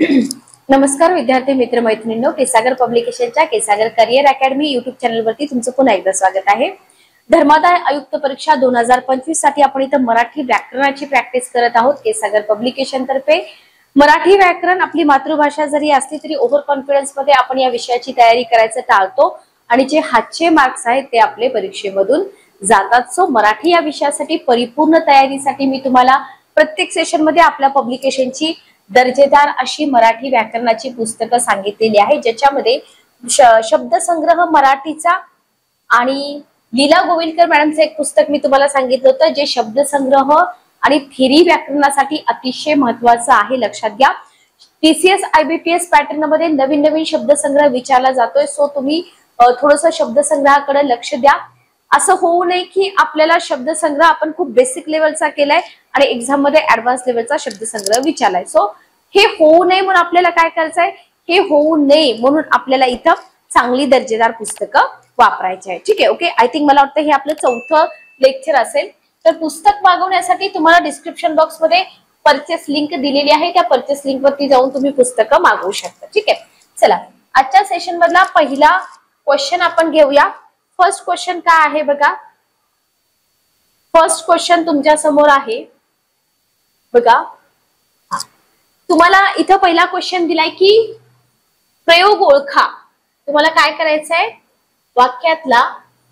नमस्कार विद्यार्थी मित्र मैत्रिणींनो, केसागर पब्लिकेशनच्या K'Sagar career academy YouTube channel वरती तुमचं पुन्हा एकदा स्वागत आहे। धर्मादाय आयुक्त परीक्षा 2025 साठी आपण इथं मराठी व्याकरणाची प्रॅक्टिस करत आहोत। केसागर पब्लिकेशन तर्फे मराठी व्याकरण आपली मातृभाषा जरी असली तरी ओव्हर कॉन्फिडन्स मध्ये आपण या विषयाची तयारी करायचं टाळतो आणि जे हातचे मार्क्स आहेत ते आपले परीक्षेमधून जातात। सो मराठी या विषयासाठी परिपूर्ण तयारीसाठी मी तुम्हाला प्रत्येक सेशन मध्ये आपल्या पब्लिकेशनची दर्जेदार अशी मराठी व्याकरणाची पुस्तकं सांगितलेली आहे, ज्याच्यामध्ये शब्दसंग्रह मराठीचा आणि लीला गोविलकर मॅडमचं एक पुस्तक मी तुम्हाला सांगितलं होतं, जे शब्दसंग्रह आणि थेरी व्याकरणासाठी अतिशय महत्वाचं आहे। लक्षात घ्या, टीसीएस आयबीपीएस पॅटर्न मध्ये नवीन नवीन शब्दसंग्रह विचारला जातोय। सो तुम्ही थोडंसं शब्दसंग्रहाकडे लक्ष द्या। असं होऊ नये की आपल्याला शब्दसंग्रह आपण खूप बेसिक लेवलचा केलाय आणि एक्झाम मध्ये ऍडव्हान्स लेवलचा शब्दसंग्रह विचारलाय। सो हे होऊ नये म्हणून आपल्याला काय करायचंय, हे होऊ नये म्हणून आपल्याला इथं चांगली दर्जेदार पुस्तकं वापरायची आहे। ठीक आहे, ओके। आय थिंक मला वाटतं हे आपलं चौथं लेक्चर असेल। तर पुस्तक मागवण्यासाठी तुम्हाला डिस्क्रिप्शन बॉक्स मध्ये परचेस लिंक दिलेली आहे, त्या परचेस लिंक वरती जाऊन तुम्ही पुस्तकं मागवू शकता। ठीक आहे, चला आजच्या सेशन मधला पहिला क्वेश्चन आपण घेऊया। फर्स्ट क्वेश्चन काय आहे बघा, फर्स्ट क्वेश्चन तुमच्या समोर आहे बघा। तुम्हाला इथं पहिला क्वेश्चन दिलाय की प्रयोग ओळखा। तुम्हाला काय करायचंय, वाक्यातला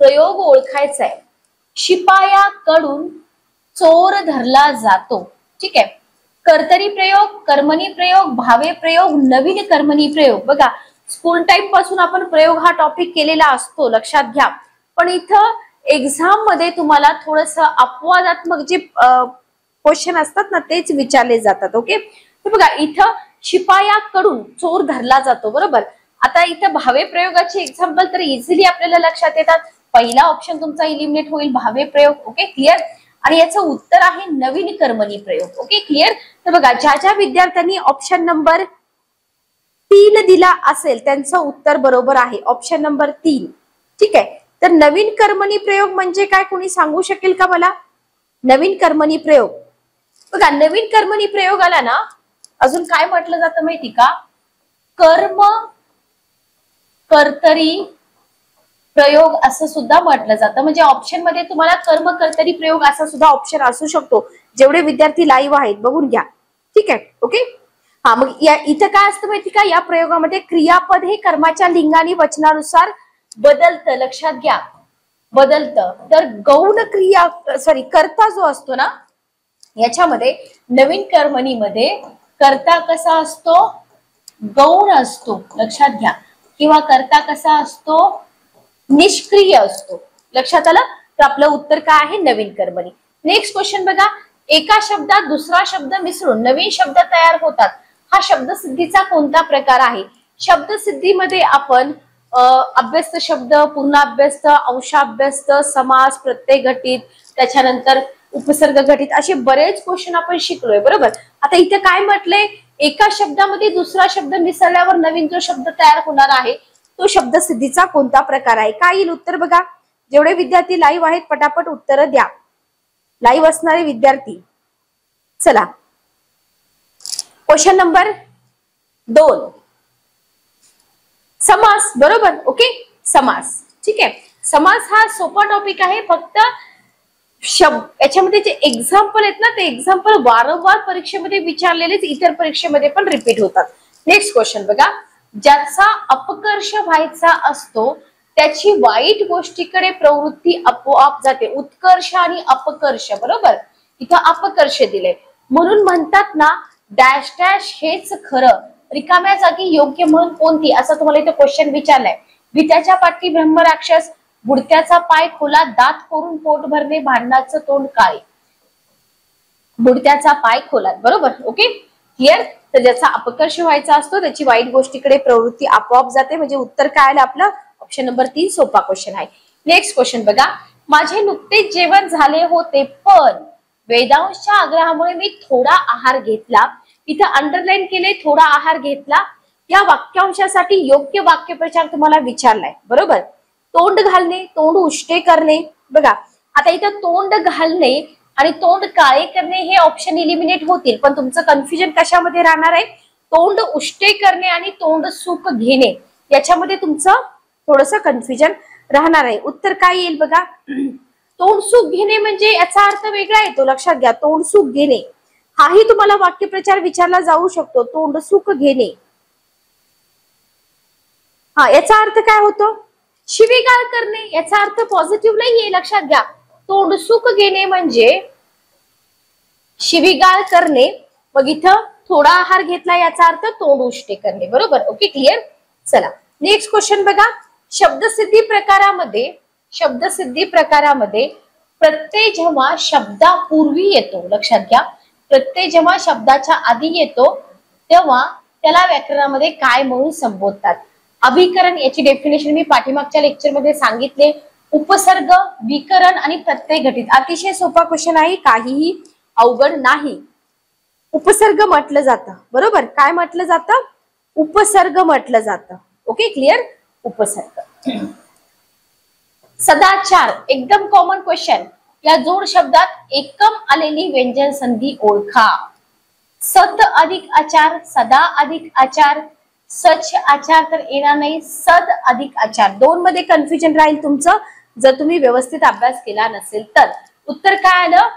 प्रयोग ओळखायचा आहे। शिपायाकडून चोर धरला जातो। ठीक आहे, कर्तरी प्रयोग, कर्मणी प्रयोग, भावे प्रयोग, नवीन कर्मणी प्रयोग। बघा, स्कूल टाइम पासून आपण प्रयोग हा टॉपिक केलेला असतो, लक्षात घ्या। पण इथं एक्झाम मध्ये तुम्हाला थोडंसं अपवादात्मक जे क्वेश्चन असतात ना तेच विचारले जातात। ओके, तर बघा इथं शिपायाकडून चोर धरला जातो, बरोबर। आता इथं भावे प्रयोगाचे एक्झाम्पल तर इझिली आपल्याला लक्षात येतात। पहिला ऑप्शन तुमचा इलिमिनेट होईल, भावे प्रयोग। Okay, clear. आणि याचं उत्तर आहे नवीन कर्मणी प्रयोग। Okay, clear. तर बघा, ज्या ज्या विद्यार्थ्यांनी ऑप्शन नंबर 3 दिला असेल त्यांचं उत्तर बरोबर आहे, ऑप्शन नंबर 3। ठीक आहे, तर नवीन कर्मणी प्रयोग म्हणजे काय, कोणी सांगू शकेल का मला? नवीन कर्मणी प्रयोग बघा, नवीन कर्मणी प्रयोगाला ना अजून काय म्हटलं जातं माहिती का, कर्म कर्तरी प्रयोग असं सुद्धा म्हटलं जातं। म्हणजे ऑप्शन मध्ये तुम्हाला कर्म कर्तरी प्रयोग असा सुद्धा ऑप्शन असू शकतो। जेवढे विद्यार्थी लाईव्ह आहेत बघून घ्या। ठीक आहे, ओके। हा, मग इथं काय असतं माहिती का, या प्रयोगामध्ये क्रियापद हे कर्माच्या लिंगाने वचनानुसार बदलतं। लक्षात घ्या, बदलतं। तर गौण क्रिया कर्ता जो असतो ना, याच्यामध्ये नवीन कर्मणी मध्ये कर्ता कसा असतो, गौण असतो, लक्षात घ्या। किंवा कर्ता कसा असतो, निष्क्रिय असतो। लक्षात आलं? तर आपलं उत्तर काय आहे, नवीन कर्मणी। नेक्स्ट क्वेश्चन बघा, एका शब्दात दुसरा शब्द मिसळून नवीन शब्द तयार होतात, हा शब्दसिद्धीचा कोणता प्रकार आहे? शब्दसिद्धीमध्ये आपण अभ्यस्त शब्द, पूर्णाभ्यस्त, अंशाभ्यस्त, समास, प्रत्यय घटित, त्याच्यानंतर उपसर्ग घटित असे बरेच क्वेश्चन आपण शिकलोय, बरोबर। आता इथे काय म्हटलंय, एका शब्दामध्ये दुसरा शब्द मिसळल्यावर नवीन जो शब्द तयार होणार आहे तो शब्दसिद्धीचा कोणता प्रकार आहे? काय येईल उत्तर बघा। जेवढे विद्यार्थी लाईव्ह आहेत पटापट उत्तर द्या, लाईव्ह असणारे विद्यार्थी। चला, क्वेश्चन नंबर 2, समास, बरोबर। ओके, समास। ठीक आहे, समास हा सोपा टॉपिक आहे। फक्त याच्यामध्ये जे एक्झाम्पल आहेत ना ते एक्झाम्पल वारंवार परीक्षेमध्ये विचारलेलेच इतर परीक्षेमध्ये पण रिपीट होतात। नेक्स्ट क्वेश्चन बघा, ज्याचा अपकर्ष व्हायचा असतो त्याची वाईट गोष्टीकडे प्रवृत्ती आपोआप जाते। उत्कर्ष आणि अपकर्ष, बरोबर। इथं अपकर्ष दिले म्हणून म्हणतात ना, डॅश डॅश हेच खरं, रिकाम्या जागी योग्य म्हणून कोणती, असा तुम्हाला इथं क्वेश्चन विचारलाय। वित्याच्या पाठी ब्रह्मराक्षस, बुडत्याचा पाय खोला, दात करून पोट भरणे, भांडणाचं तोंड काळे। बुडत्याचा पाय खोला, बरोबर। Okay, clear. तर ज्याचा अपकर्ष व्हायचा असतो त्याची वाईट गोष्टीकडे प्रवृत्ती आपोआप जाते, म्हणजे उत्तर काय आलं आपलं, ऑप्शन नंबर 3 सोपा क्वेश्चन आहे। नेक्स्ट क्वेश्चन बघा, माझे नुकतेच जेवण झाले होते पण वेदांशच्या आग्रहामुळे मी थोडा आहार घेतला। इथं अंडरलाईन केले, थोडा आहार घेतला। या वाक्यांशासाठी योग्य वाक्यप्रचार तुम्हाला विचारलाय, बरोबर। तोंड घालणे, तोंड उष्टे करणे। बघा, आता इथं तोंड घालणे आणि तोंड काळे करणे हे ऑप्शन इलिमिनेट होतील, पण तुमचं कन्फ्युजन कशामध्ये राहणार आहे, तोंड उष्टे करणे आणि तोंड सुख घेणे याच्यामध्ये तुमचं थोडस कन्फ्युजन राहणार आहे. उत्तर काय येईल बघा. तोंड सुख घेणे म्हणजे याचा अर्थ वेगळा येतो, लक्षात घ्या. तोंड सुख घेणे हाही तुम्हाला वाक्यप्रचार विचारला जाऊ शकतो. तोंड सुख घेणे, हा याचा अर्थ काय होतो? शिवीगाळ करणे. याचा अर्थ पॉझिटिव्ह नाहीये, लक्षात घ्या. तोंड सुख घेणे म्हणजे शिवीगाळ करणे. मग इथं थोडा आहार घेतला याचा अर्थ तोंड उष्टे करणे. बरोबर, ओके, क्लिअर. चला नेक्स्ट क्वेश्चन बघा. शब्दसिद्धी प्रकारामध्ये प्रत्यय जेव्हा शब्दापूर्वी येतो, लक्षात घ्या, प्रत्यय जेव्हा शब्दाच्या आधी येतो तेव्हा त्याला व्याकरणामध्ये काय म्हणून संबोधतात? अभिकरण याची डेफिनेशन मी पाठीमागच्या लेक्चर मध्ये सांगितले. उपसर्ग, विकरण आणि प्रत्यय घटित. अतिशय सोपा क्वेश्चन आहे, काहीही अवघड नाही. उपसर्ग म्हटलं जातं, बरोबर. काय म्हटलं जातं? उपसर्ग म्हटलं जातं. Okay, clear. उपसर्ग. सदाचार, एकदम कॉमन क्वेश्चन. या जोड शब्दात एकम आलेली व्यंजन संधी ओळखा. सत अधिक आचार, सदा अधिक आचार, सच आचार तर येणार नाही. सद अधिक आचार. दोन मध्ये कन्फ्युजन राहील तुमचं जर तुम्ही व्यवस्थित अभ्यास केला नसेल तर. उत्तर काय आलं?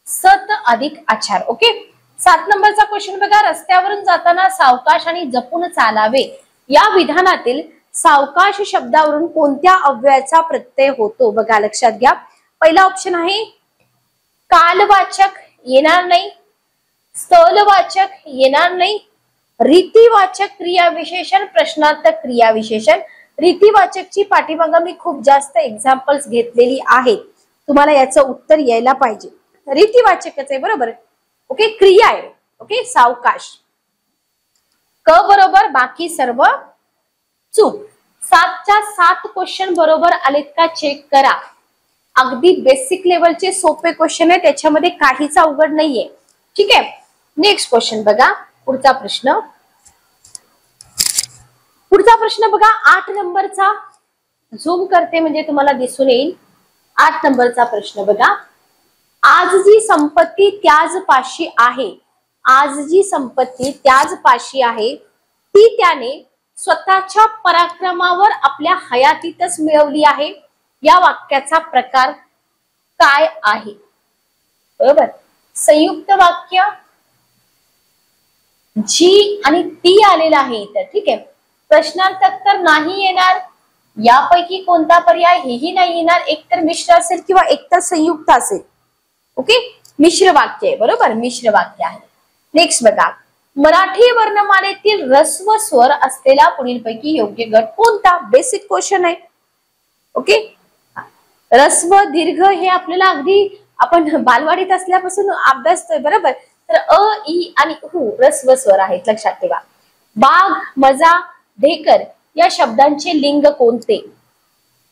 सत अधिक आचार. ओके. 7 नंबरचा क्वेश्चन बघा. रस्त्यावरून जाताना सावकाश आणि जपून चालावे या विधानातील सावकाश शब्दावरून कोणत्या अव्ययाचा प्रत्यय होतो? बघा, लक्षात घ्या. पहिला ऑप्शन आहे कालवाचक, येणार नाही. स्थलवाचक येणार नाही. रीतिवाचक क्रियाविशेषण, प्रश्नार्थक क्रियाविशेषण. रीतिवाचकची पाठीमागे मी खूप जास्त एक्झाम्पल्स घेतलेली आहेत, तुम्हाला याचं उत्तर यायला पाहिजे. रीतिवाचकच आहे, बरोबर. ओके, क्रिया आहे. ओके, सावकाश. क बरोबर, बाकी सर्व चूक. 7च्या 7 क्वेश्चन बरोबर आलेत का चेक करा. अगदी बेसिक लेवलचे सोपे क्वेश्चन आहे, त्याच्यामध्ये काहीच अवघड नाहीये. ठीक आहे. नेक्स्ट क्वेश्चन बघा. पुढचा प्रश्न बघा. 8 नंबरचा. झूम करते म्हणजे तुम्हाला दिसून येईल. 8 नंबरचा प्रश्न बघा. आज जी संपत्ती त्याज पाशी आहे, आज जी संपत्ती त्याज पाशी आहे ती त्याने स्वतःच्या पराक्रमावर आपल्या हयातीतच मिळवली आहे. या वाक्याचा प्रकार काय आहे? बरोबर. संयुक्त वाक्य, जी आणि ती आलेला आहे इथं. ठीक आहे. प्रश्नार्थक तर नाही येणार. यापैकी कोणता पर्याय? हेही नाही येणार. एकतर मिश्र असेल किंवा एकतर संयुक्त असेल. ओके, मिश्र वाक्य आहे. बरोबर, मिश्र वाक्य आहे. नेक्स्ट बघा. मराठी वर्णमालेतील रस्व स्वर असलेला पुढीलपैकी योग्य गट कोणता? बेसिक क्वेश्चन आहे. ओके. रस्व, दीर्घ हे आपल्याला अगदी आपण बालवाडीत असल्यापासून अभ्यासतोय, बरोबर. तर अ, ई आणि हु रस्व स्वर आहेत, लक्षात ठेवा. बाग, मजा, ढेकर या शब्दांचे लिंग कोणते?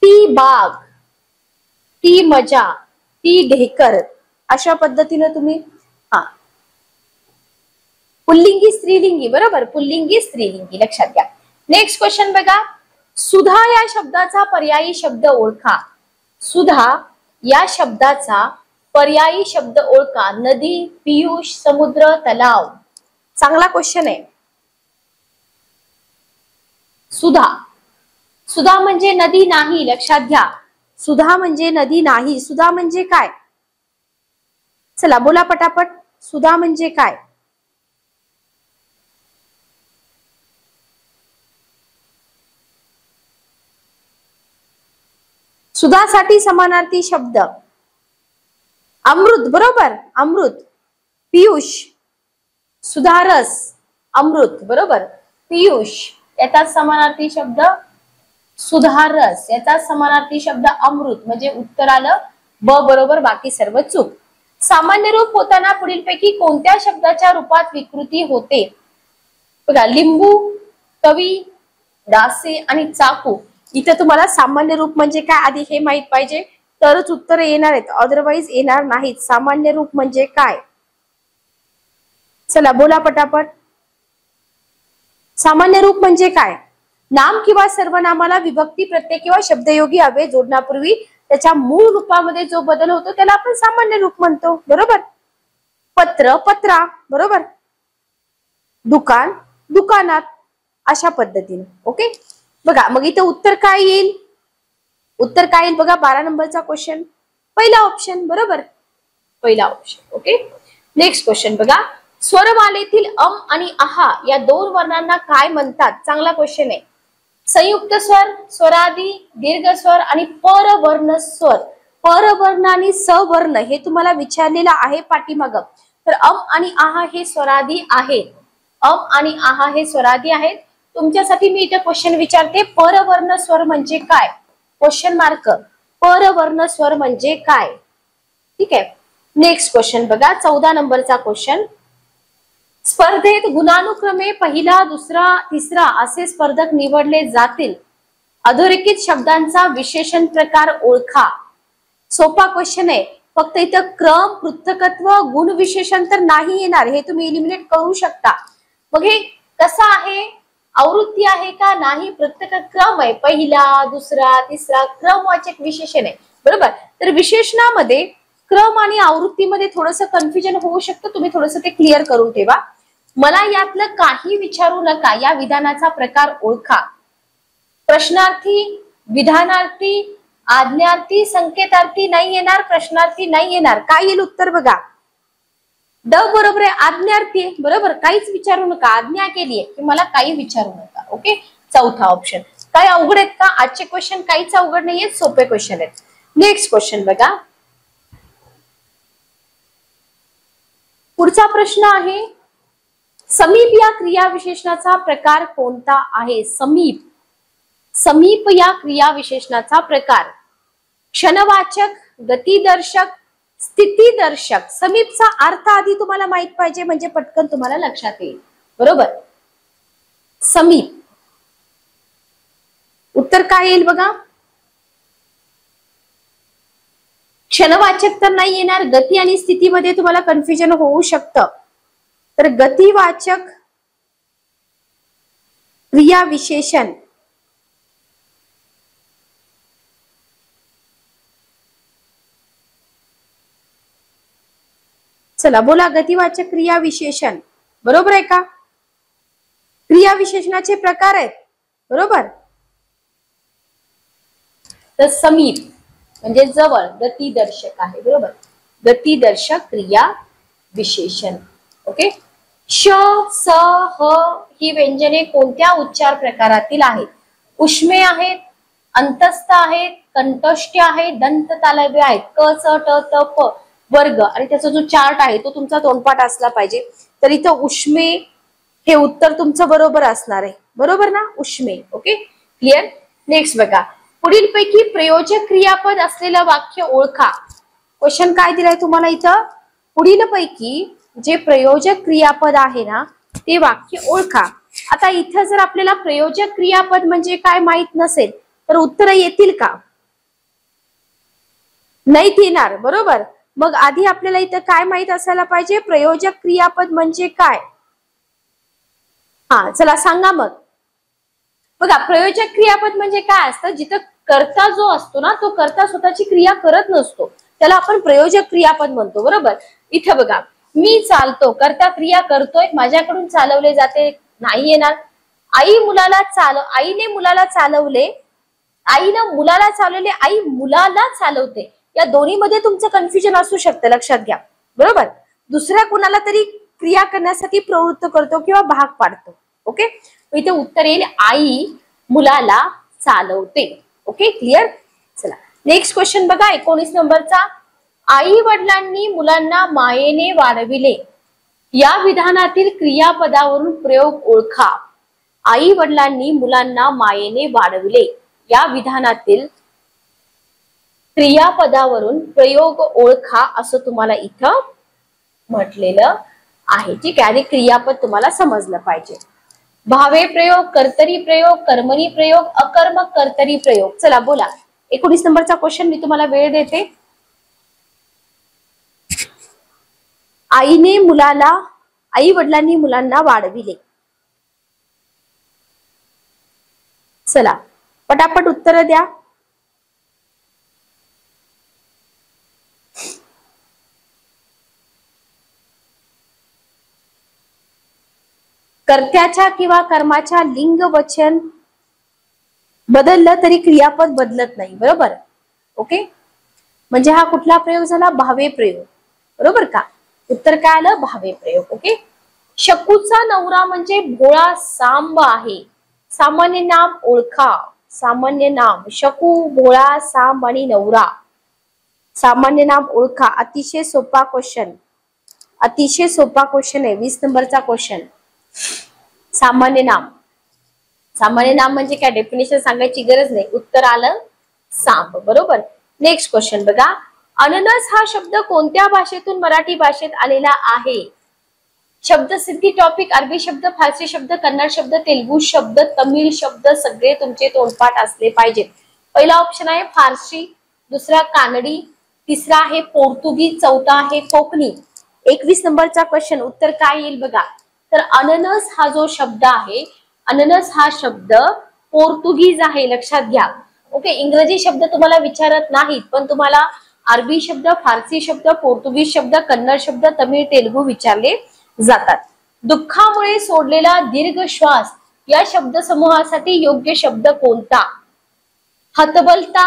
ती बाग, ती मजा, ती ढेकर. अशा पद्धतीने तुम्ही पुल्लिंगी, स्त्रीलिंगी. बरोबर, पुल्लिंगी, स्त्रीलिंगी. लक्षात घ्या. नेक्स्ट क्वेश्चन बघा. सुधा या शब्दाचा पर्यायी शब्द ओळखा. सुधा या शब्दाचा पर्यायी शब्द ओळखा. नदी, पियुष, समुद्र, तलाव. चांगला क्वेश्चन आहे. सुधा, सुधा म्हणजे नदी नाही, लक्षात घ्या. सुधा म्हणजे नदी नाही. सुधा म्हणजे काय? चला बोला पटापट. सुधा म्हणजे काय? सुधासाठी समानार्थी शब्द अमृत. बरोबर, अमृत. पियुष, सुधारस, अमृत. बरोबर, पियुष याचा समानार्थी शब्द सुधारस, याचा समानार्थी शब्द अमृत. म्हणजे उत्तर आलं ब बरोबर, बाकी सर्व चूक. सामान्य रूप होताना पुढीलपैकी कोणत्या शब्दाच्या रूपात विकृती होते? बघा, लिंबू, कवी, दासे आणि चाकू. इथे तुम्हाला सामान्य रूप म्हणजे काय आधी हे माहित पाहिजे, तरच उत्तर येणार आहेत, अदरवाईज येणार नाहीत. सामान्य रूप म्हणजे काय? चला बोला पटापट. सामान्य रूप म्हणजे काय? नाम किंवा सर्वनामाला विभक्ती, प्रत्यय किंवा शब्दयोगी अव्यय जोडण्यापूर्वी त्याच्या मूळ रूपामध्ये जो बदल होतो त्याला आपण सामान्य रूप म्हणतो. बरोबर. पत्र, पत्रा. बरोबर. दुकान, दुकानात, अशा पद्धतीने. ओके, बघा मग इथं उत्तर काय येईल? उत्तर काय येईल बघा 12 नंबरचा क्वेश्चन, पहिला ऑप्शन. बरोबर, पहिला ऑप्शन. ओके, नेक्स्ट क्वेश्चन बघा. स्वरमालेतील अम आणि आहा या दोन वर्णांना काय म्हणतात? चांगला क्वेश्चन आहे. संयुक्त स्वर, स्वरादी, दीर्घ स्वर आणि परवर्ण स्वर. परवर्ण आणि सवर्ण हे तुम्हाला विचारलेलं आहे पाठीमाग. तर अम आणि आहा हे स्वरादी आहेत. अम आणि आहा हे स्वरादी आहेत. तुमच्यासाठी मी इथे क्वेश्चन विचारते, परवर्ण स्वर म्हणजे काय? Question mark. परवर्ण स्वर म्हणजे काय? ठीक आहे. नेक्स्ट क्वेश्चन बघा, 14 नंबरचा क्वेश्चन. स्पर्धेत गुणानुक्रमे पहिला, दुसरा, तिसरा असे स्पर्धक निवडले जातील. अधोरेखित शब्दांचा विशेषण प्रकार ओळखा. सोपा क्वेश्चन आहे. फक्त इथं क्रम, पृथकत्व, गुण विशेषण तर नाही येणार, हे तुम्ही एलिमिनेट करू शकता. मग हे कसं आहे? आवृत्ती आहे का? नाही, प्रत्येक क्रम आहे. पहिला, दुसरा, तिसरा, क्रमवाचक विशेषण आहे. बरोबर, तर विशेषणामध्ये क्रम आणि आवृत्तीमध्ये थोडंसं कन्फ्युजन होऊ शकतं. तुम्ही थोडंसं ते क्लिअर करून ठेवा. मला यातलं काही विचारू नका. या विधानाचा प्रकार ओळखा. प्रश्नार्थी, विधानार्थी, आज्ञार्थी, संकेतार्थी नाही येणार, प्रश्नार्थी नाही येणार. काय येईल उत्तर बघा? ड बरोबर आहे, आज्ञार्थी. बरोबर, काहीच विचारू नका. आज्ञा केली आहे की मला काही विचारू नका. ओके, चौथा ऑप्शन. काय अवघड आहेत का आजचे क्वेश्चन? काहीच अवघड नाहीये, सोपे क्वेश्चन आहेत. नेक्स्ट क्वेश्चन बघा. पुढचा प्रश्न आहे, समीप या क्रिया विशेषणाचा प्रकार कोणता आहे? समीप, समीप या क्रिया विशेषणाचा प्रकार क्षणवाचक, गतिदर्शक, स्थितीदर्शक. समीपचा अर्थ आधी तुम्हाला माहित पाहिजे, म्हणजे पटकन तुम्हाला लक्षात येईल. बरोबर, समीप. उत्तर काय येईल बघा? क्षणवाचक तर नाही येणार. गती आणि स्थितीमध्ये तुम्हाला कन्फ्युजन होऊ शकतं. तर गतिवाचक क्रिया विशेषण. चला बोला, गतिवाचक क्रिया विशेषण. बरोबर आहे का? क्रिया विशेषणाचे प्रकार आहेत. बरोबर, तर समीप म्हणजे जवळ, गतिदर्शक आहे. बरोबर, गतिदर्शक क्रिया विशेषण. ओके, श, स, ह ही व्यंजने कोणत्या उच्चार प्रकारातील आहेत? उष्मे आहेत, अंतस्थ आहेत, कंठष्टी आहेत, दंत तालव्य आहेत. क, च, ट, त, प वर्ग. आणि त्याचा जो चार्ट आहे तो तुमचा तोंडपाठ असला पाहिजे. तर इथं उष्मे हे उत्तर तुमचं बरोबर असणार आहे. बरोबर ना, उष्मे. Okay, clear. नेक्स्ट बघा, पुढील पैकी प्रयोजक क्रियापद असलेलं वाक्य ओळखा. क्वेश्चन काय दिलाय तुम्हाला इथं? पुढील पैकी जे प्रयोजक क्रियापद आहे ना ते वाक्य ओळखा. आता इथं जर आपल्याला प्रयोजक क्रियापद म्हणजे काय माहित नसेल तर उत्तर येतील का? नाहीत येणार. बरोबर, मग आधी आपल्याला इथं काय माहित असायला पाहिजे? प्रयोजक क्रियापद म्हणजे काय? हा, चला सांगा मग. बघा, प्रयोजक क्रियापद म्हणजे काय असतं? जिथं कर्ता जो असतो ना तो कर्ता स्वतःची क्रिया करत नसतो, त्याला आपण प्रयोजक क्रियापद म्हणतो. बरोबर, इथं बघा, मी चालतो, कर्ता क्रिया करतोय, माझ्याकडून चालवले जाते, नाही येणार. आईने मुलाला चालवले, आईनं मुलाला चालवले, आई मुलाला चालवते. या दोन्ही मध्ये तुमचं कन्फ्युजन असू शकतं, लक्षात घ्या. बरोबर, दुसऱ्या कुणाला तरी क्रिया करण्यासाठी प्रवृत्त करतो किंवा भाग पाडतो. ओके, इथे उत्तर येईल आई मुलाला चालवते. Okay, clear. चला नेक्स्ट क्वेश्चन बघा, 19 नंबरचा. आई वडिलांनी मुलांना मायेने वाढविले या विधानातील क्रियापदावरून प्रयोग ओळखा. आई वडिलांनी मुलांना मायेने वाढविले या विधानातील क्रियापदावरून प्रयोग ओळखा असं तुम्हाला इथं म्हटलेलं आहे. ठीक आहे, आणि क्रियापद तुम्हाला समजलं पाहिजे. भावे प्रयोग, कर्तरी प्रयोग, कर्मणी प्रयोग, अकर्मक कर्तरी प्रयोग. चला बोला, 19 नंबरचा क्वेश्चन मी तुम्हाला वेळ देते. आई वडिलांनी मुलांना वाढविले. चला पटापट उत्तर द्या. कर्त्याच्या किंवा कर्माच्या लिंग वचन बदललं तरी क्रियापद बदलत नाही, बरोबर. ओके, म्हणजे हा कुठला प्रयोग झाला? भावे प्रयोग, बरोबर का. उत्तर काय आलं? भावे प्रयोग. ओके, शकूचा नवरा म्हणजे भोळा सांब आहे. सामान्य नाम ओळखा. सामान्य नाम शकू, भोळा, सांब आणि नवरा. सामान्य नाम ओळखा. अतिशय सोपा क्वेश्चन, अतिशय सोपा क्वेश्चन आहे, 20 नंबरचा क्वेश्चन. सामान्य नाम, सामान्य नाम म्हणजे काय? डेफिनेशन सांगायची गरज नाही. उत्तर आलं सांब, बरोबर. नेक्स्ट क्वेश्चन बघा. अननस हा शब्द कोणत्या भाषेतून मराठी भाषेत आलेला आहे? शब्द सिद्धी, टॉपिक, अरबी शब्द, फारसी शब्द, कन्नड शब्द, तेलुगू शब्द, तमिळ शब्द, सगळे तुमचे तोंडपाठ असले पाहिजेत. पहिला ऑप्शन आहे फारसी, दुसरा कानडी, तिसरा आहे पोर्तुगी, चौथा आहे कोकणी. 21 नंबरचा क्वेश्चन. उत्तर काय येईल बघा. तर अननस हा जो शब्द आहे, अननस हा शब्द पोर्तुगीज आहे, लक्षात घ्या. ओके, इंग्रजी शब्द तुम्हाला विचारत नाहीत, पण तुम्हाला अरबी शब्द, फारसी शब्द, पोर्तुगीज शब्द, कन्नड शब्द, तमिळ, तेलुगू विचारले जातात. दुःखामुळे सोडलेला दीर्घ श्वास या शब्दसमूहासाठी योग्य शब्द कोणता? हतबलता,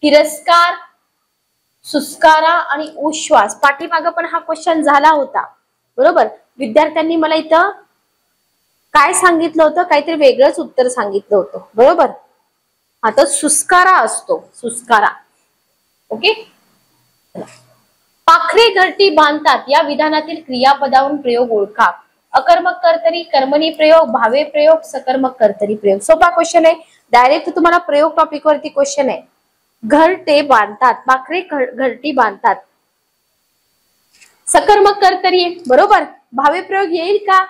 तिरस्कार, सुस्कारा आणि उश्वास. पाठीमागं पण हा क्वेश्चन झाला होता, बरोबर. विद्यार्थ्यांनी मला इथं काय सांगितलं होतं? काहीतरी वेगळंच उत्तर सांगितलं होतं, बरोबर. आता सुस्कारा असतो, सुस्कारा. ओके, पाखरे घरटी बांधतात या विधानातील क्रियापदावरून प्रयोग ओळखा. अकर्मक कर्तरी, कर्मणी प्रयोग, भावे प्रयोग, सकर्मक कर्तरी प्रयोग. सोपा क्वेश्चन आहे, डायरेक्ट तुम्हाला प्रयोग टॉपिक वरती क्वेश्चन आहे. घरटे बांधतात, पाखरे घरटी बांधतात. सकर्मक कर्तरी, बरोबर. भावे प्रयोग येईल का?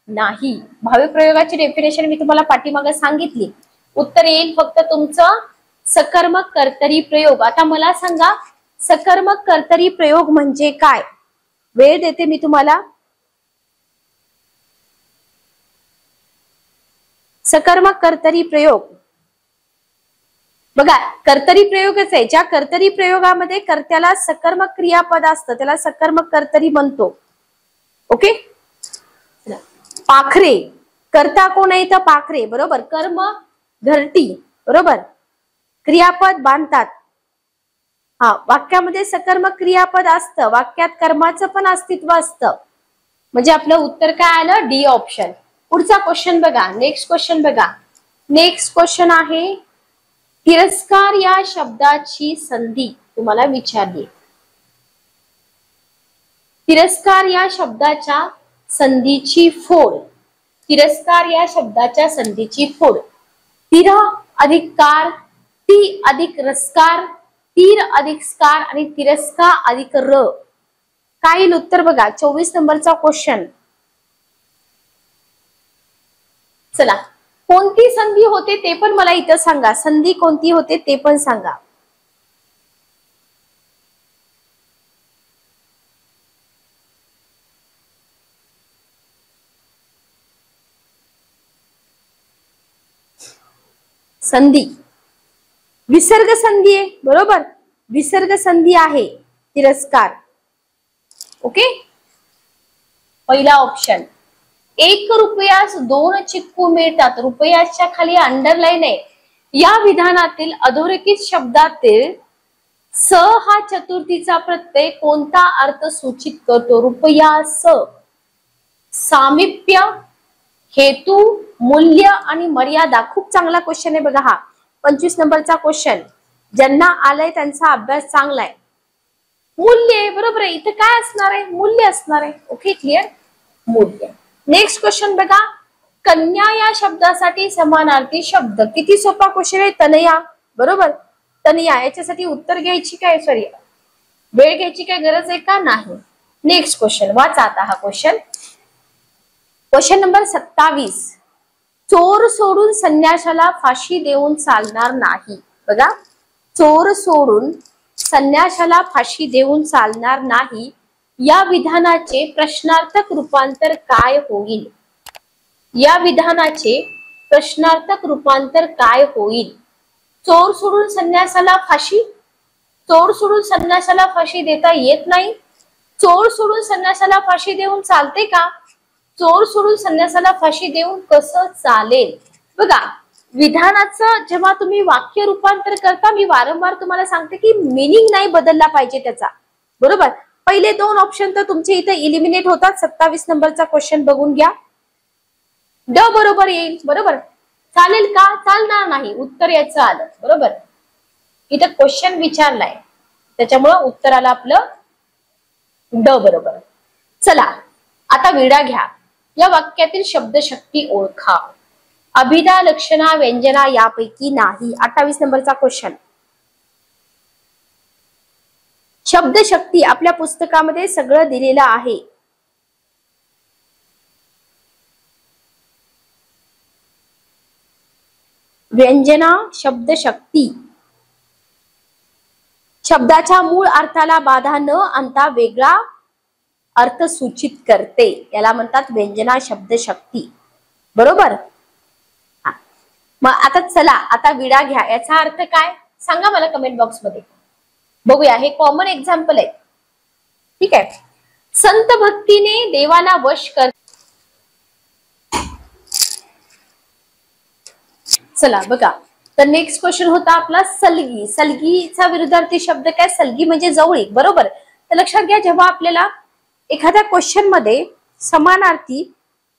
नाही. भावे प्रयोगाची डेफिनेशन मी तुम्हाला पाठीमागे सांगितली. उत्तर येईल फक्त तुमचं सकर्मक कर्तरी प्रयोग. आता मला सांगा, सकर्मक कर्तरी प्रयोग म्हणजे काय? वेळ देते मी तुम्हाला. सकर्मक कर्तरी प्रयोग बघा, कर्तरी प्रयोगच आहे. ज्या कर्तरी प्रयोगामध्ये कर्त्याला सकर्मक क्रियापद असतं त्याला सकर्मक कर्तरी म्हणतो. ओके, पाखरे, कर्ता कोण आहे तर पाखरे, बरोबर. कर्म घरटी, बरोबर. क्रियापद बांधतात. हा, वाक्यामध्ये सकर्मक क्रियापद असतं, वाक्यात कर्माचं पण अस्तित्व असतं. म्हणजे आपलं उत्तर काय आलं? D option. पुढचा क्वेश्चन बघा. नेक्स्ट क्वेश्चन बघा. नेक्स्ट क्वेश्चन आहे तिरस्कार या शब्दाची संधी तुम्हाला विचारली. तिरस्कार या शब्दाच्या संधीची फोड. तिरस्कार या शब्दाच्या संधीची फोड. तिर अधिक कार, ती अधिक रस्कार, तीर अधिक स्कार आणि तिरस्कार अधिक र. काय येईल उत्तर बघा. 24 नंबरचा क्वेश्चन. चला, कोणती संधी होते ते पण मला इथं सांगा. संधी कोणती होते ते पण सांगा. संधी, विसर्ग संधी आहे, बरोबर. विसर्ग संधी आहे तिरस्कार. ओके, पहिला ऑप्शन. 1 रुपयास 2 चिक्कू मिळतात. रुपयाच्या खाली अंडरलाईन आहे. या विधानातील अधोरेखित शब्दातील स हा चतुर्थीचा प्रत्यय कोणता अर्थ सूचित करतो? रुपयास. सामिप्य, हेतू, मूल्य आणि मर्यादा. खूप चांगला क्वेश्चन आहे बघा हा. 25 नंबरचा क्वेश्चन. ज्यांना आलाय त्यांचा अभ्यास चांगला आहे. मूल्य, बरोबर आहे. इथं काय असणार आहे? मूल्य असणार आहे. Okay, clear. मूल्य. नेक्स्ट क्वेश्चन बघा. कन्या या शब्दासाठी समानार्थी शब्द. किती सोपा क्वेश्चन आहे. तनया, बरोबर. तनया. याच्यासाठी उत्तर घ्यायची काय, सॉरी, वेळ घ्यायची काय गरज आहे का? नाही. नेक्स्ट क्वेश्चन वाचा आता हा क्वेश्चन. Question number 27. चोर सोडून संन्याशाला फाशी देऊन चालणार नाही. बघा, चोर सोडून संन्याशाला फाशी देऊन चालणार नाही या विधानाचे प्रश्नार्थक रूपांतर काय होईल? या विधानाचे प्रश्नार्थक रूपांतर काय होईल? चोर सोडून संन्यासाला फाशी. चोर सोडून संन्यासाला फाशी देता येत नाही. चोर सोडून संन्यासाला फाशी देऊन चालते का? चोर सोडून संन्यासाला फाशी देऊन कसं चालेल? बघा, विधानाचं जेव्हा तुम्ही वाक्य रूपांतर करता, मी वारंवार तुम्हाला सांगते की मिनिंग नाही बदलला पाहिजे त्याचा, बरोबर. पहिले दोन ऑप्शन तर तुमचे इथे इलिमिनेट होतात. 27 नंबरचा क्वेश्चन बघून घ्या. ड बरोबर येईल, बरोबर. चालेल का? चालणार नाही. उत्तर याचं आलं, बरोबर. इथं क्वेश्चन विचारलाय त्याच्यामुळं उत्तर आलं आपलं ड बरोबर. चला आता विडा घ्या. या वाक्यातील शब्दशक्ती ओळखा. अभिधा, लक्षणा, व्यंजना यापैकी नाही. 28 नंबरचा क्वेश्चन. शब्दशक्ती आपल्या पुस्तकामध्ये सगळं दिलेलं आहे. व्यंजना शब्दशक्ती शब्दाच्या मूळ अर्थाला बाधा न आणता वेगळा अर्थ सूचित करते, याला म्हणतात व्यंजना शब्दशक्ती, बरोबर. मग आता चला आता विडा घ्या. याचा अर्थ काय सांगा मला कमेंट बॉक्स मध्ये. बघूया, हे कॉमन एक्झाम्पल आहे, ठीक आहे. संत भक्तीने देवाला वश कर. चला बघा, तर नेक्स्ट क्वेश्चन होता आपला सलगी. सलगीचा विरुद्धार्थी शब्द काय? सलगी म्हणजे जवळीक, बरोबर. तर लक्षात घ्या, जेव्हा आपल्याला एखाद्या क्वेश्चन मध्ये समानार्थी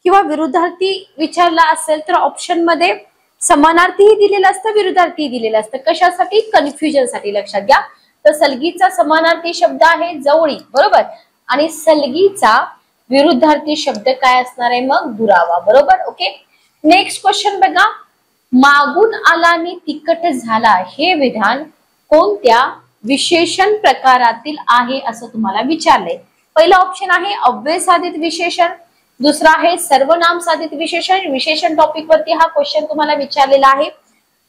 किंवा विरुद्धार्थी विचारला असेल तर ऑप्शन मध्ये समानार्थीही दिलेलं असतं, विरुद्धार्थी दिलेलं असतं. कशासाठी? कन्फ्युजन साठी. लक्षात घ्या, तर सलगीचा समानार्थी शब्द आहे जवळीक, बरोबर. आणि सलगीचा विरुद्धार्थी शब्द काय असणार आहे? मग दुरावा, बरोबर. ओके, नेक्स्ट क्वेश्चन बघा. मागून आलानी तिखट झाला हे विधान कोणत्या विशेषण प्रकारातील आहे असं तुम्हाला विचारलंय. पहिला ऑप्शन आहे अव्यय साधित विशेषण, दुसरा आहे सर्वनाम साधित विशेषण. विशेषण टॉपिक वरती हा क्वेश्चन तुम्हाला विचारलेला आहे.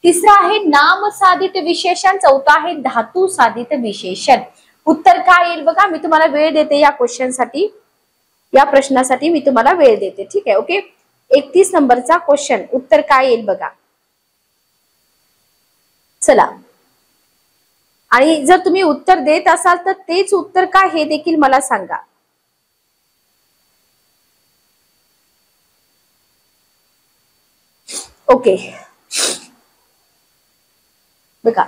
तिसरा आहे नाम साधित विशेषण, चौथा आहे धातू साधित विशेषण. उत्तर काय येईल बघा, मी तुम्हाला वेळ देते या क्वेश्चन साठी, या प्रश्नासाठी मी तुम्हाला वेळ देते, ठीक आहे. ओके, 31 नंबरचा क्वेश्चन, उत्तर काय येईल बघा. चला, आणि जर तुम्ही उत्तर देत असाल तर तेच उत्तर काय हे देखील मला सांगा. ओके, बघा,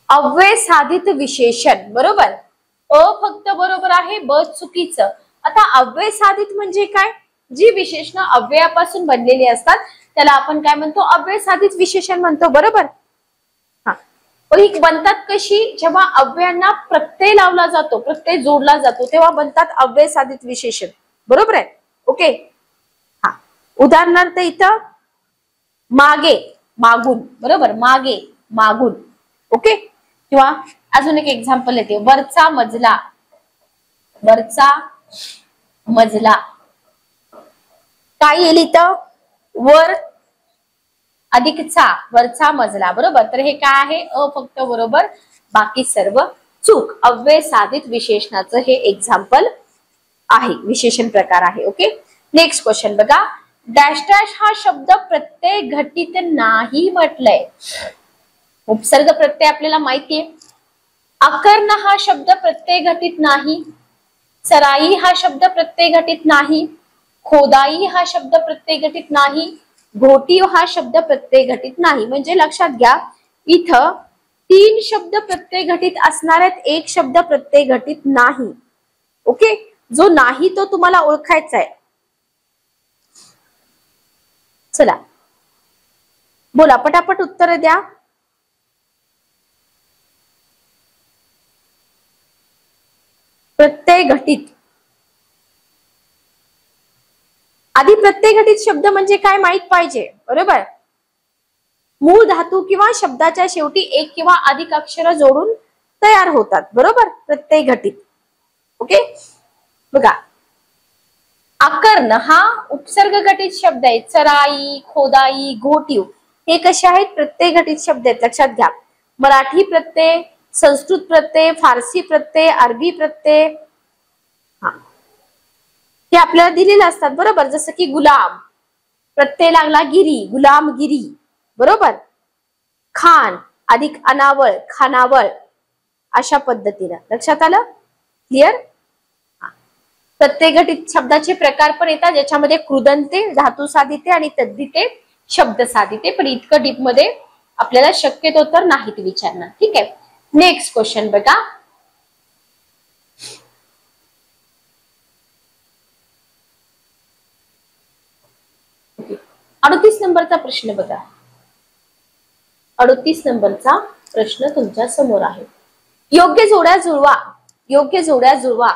अव्यय साधित विशेषण, बरोबर. अ फक्त बरोबर आहे, ब चुकीचं. आता अव्यय साधित म्हणजे काय? जी विशेषणं अव्ययापासून बनलेली असतात त्याला आपण काय म्हणतो? अव्यय साधित विशेषण म्हणतो, बरोबर. पण ही बनतात कशी? जेव्हा अव्ययांना प्रत्यय लावला जातो, प्रत्यय जोडला जातो, तेव्हा बनतात अव्यय साधित विशेषण, बरोबर आहे. ओके, हा, उदाहरणार्थ इथं मागे, मागून, बरोबर. मागे, मागून. ओके, किंवा अजून एक एक्झाम्पल येते, वरचा मजला, वरचा मजला. काय येईल इथं? वर अधिक चा, वरचा मजला, बरोबर. तर हे काय आहे? अ फक्त बरोबर, बाकी सर्व चूक. अव्यय साधित विशेषणाचं हे एक्झाम्पल आहे, विशेषण प्रकार आहे. ओके, नेक्स्ट क्वेश्चन बघा. डॅश डॅश हा शब्द प्रत्यय घटित नाही म्हटलंय. उपसर्ग प्रत्यय आपल्याला माहितीये. अकर्ण हा शब्द प्रत्यय घटित नाही. सराई हा शब्द प्रत्यय घटित नाही. खोदाई हा शब्द प्रत्यय घटित नाही. घोटीव हा शब्द प्रत्यय घटित नाही. म्हणजे लक्षात घ्या, इथं 3 शब्द प्रत्यय घटित असणार आहेत, एक शब्द प्रत्यय घटित नाही. ओके, जो नाही तो तुम्हाला ओळखायचा आहे. चला बोला, पटापट उत्तर द्या. प्रत्यय घटित, आधी प्रत्यय घटित शब्द म्हणजे काय माहित पाहिजे, बरोबर. मूळ धातू किंवा शब्दाच्या शेवटी एक किंवा अधिक अक्षर जोडून तयार होतात, बरोबर, प्रत्यय घटित. ओके, बघा, अकर्ण हा उपसर्ग घटित शब्द आहे. चराई, खोदाई, घोटीव हे कसे आहेत? प्रत्यय घटित शब्द आहेत, लक्षात घ्या. मराठी प्रत्यय, संस्कृत प्रत्यय, फारसी प्रत्यय, अरबी प्रत्यय, हे आपल्याला दिलेले असतात, बरोबर. जसं की गुलाम, प्रत्यय लागला गिरी, गुलामगिरी, बरोबर. खान अधिक अनावळ, खानावळ, अशा पद्धतीने. लक्षात आलं? क्लिअर? प्रत्यय घटित शब्दाचे प्रकार पण येतात, ज्याच्यामध्ये कृदंते, धातू साधिते आणि तद्धिते, शब्द साधिते. पण इतकं डीप मध्ये आपल्याला शक्यतो तर नाहीत विचारणार. ठीक आहे. नेक्स्ट क्वेश्चन बघा. ओके, 38 नंबरचा प्रश्न बघा. 38 नंबरचा प्रश्न तुमच्या समोर आहे. योग्य जोड्या जुळवा. योग्य जोड्या जुळवा.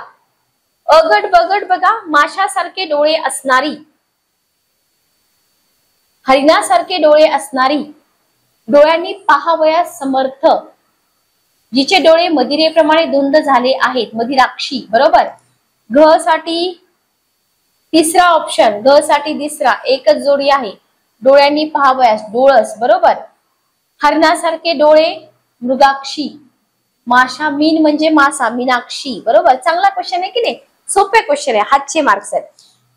अगट बगट बघा, माशासारखे डोळे असणारी, हरिणासारखे डोळे असणारी, डोळ्यांनी पाहावयास समर्थ, जिचे डोळे मदिरेप्रमाणे धुंद झाले आहेत, मदिराक्षी. बरोबर. घ साठी तिसरा ऑप्शन, घ साठी तिसरा, एकच जोडी आहे. डोळ्यांनी पाहावयास, डोळस. बरोबर. हरणासारखे डोळे, मृगाक्षी. माशा, मीन म्हणजे मासा, मीनाक्षी. बरोबर. चांगला क्वेश्चन आहे की नाही? सोपे क्वेश्चन आहे, हातचे मार्क्स आहेत.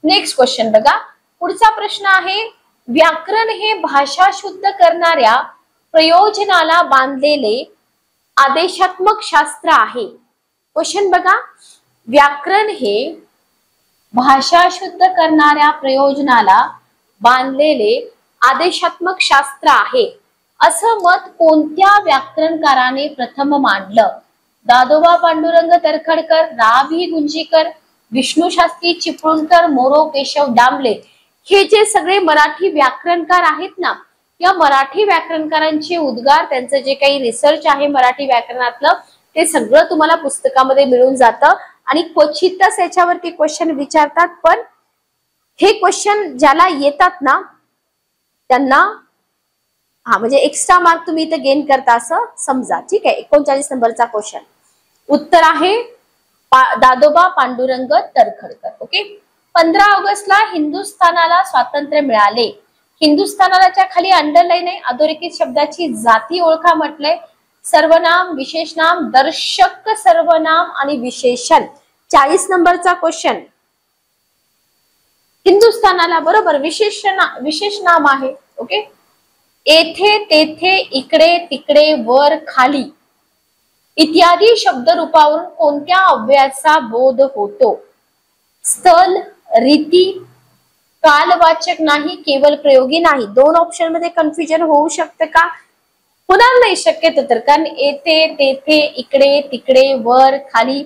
नेक्स्ट क्वेश्चन बघा. पुढचा प्रश्न आहे, व्याकरण हे भाषा शुद्ध करणाऱ्या प्रयोजनाला बांधलेले आदेशात्मक शास्त्र आहे. क्वेश्चन बघा. व्याकरण हे भाषा शुद्ध करणाऱ्या प्रयोजनाला बांधलेले आदेशात्मक शास्त्र आहे, असं मत कोणत्या व्याकरणकाराने प्रथम मांडलं? दादोबा पांडुरंग तरखडकर, रा.भी. गुंजीकर, विष्णू शास्त्री चिपळूणकर, मोरो केशव दामले. हे जे सगळे मराठी व्याकरणकार आहेत ना, या मराठी व्याकरणकारांचे उद्गार, त्यांचं जे काही रिसर्च आहे मराठी व्याकरणातलं, ते सगळं तुम्हाला पुस्तकामध्ये मिळून जातं. आणि क्वचितच याच्यावरती क्वेश्चन विचारतात. पण हे क्वेश्चन ज्याला येतात ना, त्यांना म्हणजे एक्स्ट्रा मार्क तुम्ही इथे गेन करता असं समजा. ठीक आहे. 39 नंबरचा क्वेश्चन उत्तर आहे दादोबा पांडुरंग तरखडकर. ओके. 15 ऑगस्टला हिंदुस्थानाला स्वातंत्र्य मिळाले. हिंदुस्थानाच्या खाली अंडरलाईन आहे, अधोरेखित शब्दाची जाती ओळखा म्हटलंय. सर्वनाम, विशेषनाम, दर्शक सर्वनाम आणि विशेषण. 40 नंबरचा क्वेश्चन. हिंदुस्थानाला बरोबर विशेष नाम आहे. ओके. येथे, तेथे, इकडे, तिकडे, वर, खाली इत्यादी शब्दरूपावरून कोणत्या अव्ययाचा बोध होतो? स्थल, रीती, कालवाचक नाही, केवळ प्रयोगी नाही. दोन ऑप्शन मध्ये कन्फ्युजन होऊ शकतं का? होणार नाही शक्यतो तर, कारण येथे, तेथे, इकडे, तिकडे, वर, खाली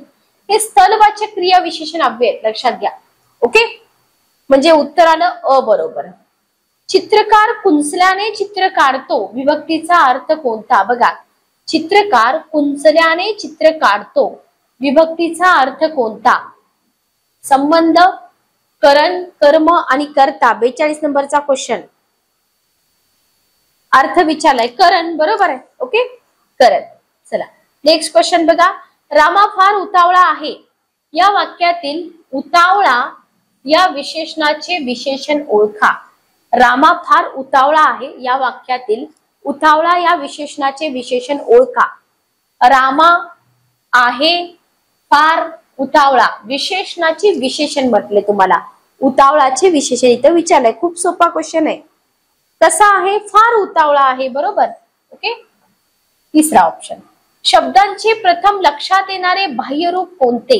हे स्थलवाचक क्रिया विशेषण अव्यय, लक्षात घ्या. ओके. म्हणजे उत्तर आलं अ बरोबर. चित्रकार कुंचल्याने चित्र काढतो, विभक्तीचा अर्थ कोणता? बघा, चित्रकार कुंचल्याने चित्र काढतो, विभक्तीचा अर्थ कोणता? संबंध, करण, कर्म आणि कर्ता. 42 नंबरचा क्वेश्चन. अर्थ विचारलाय करण. बरोबर आहे. ओके. करण. चला नेक्स्ट क्वेश्चन बघा. रामा फार उतावळा आहे, या वाक्यातील उतावळा या विशेषणाचे विशेषण ओळखा. रामा फार उतावळा आहे, या वाक्यातील उतावळा या विशेषणाचे विशेषण ओळखा. रामा आहे, फार, उतावळा विशेषणाचे विशेषण म्हटले तुम्हाला. उतावळाचे विशेषण इथं विचारलंय. खूप सोपा क्वेश्चन आहे. कसा आहे? फार उतावळा आहे. बरोबर. ओके. तिसरा ऑप्शन. शब्दांचे प्रथम लक्षात येणारे बाह्यरूप कोणते?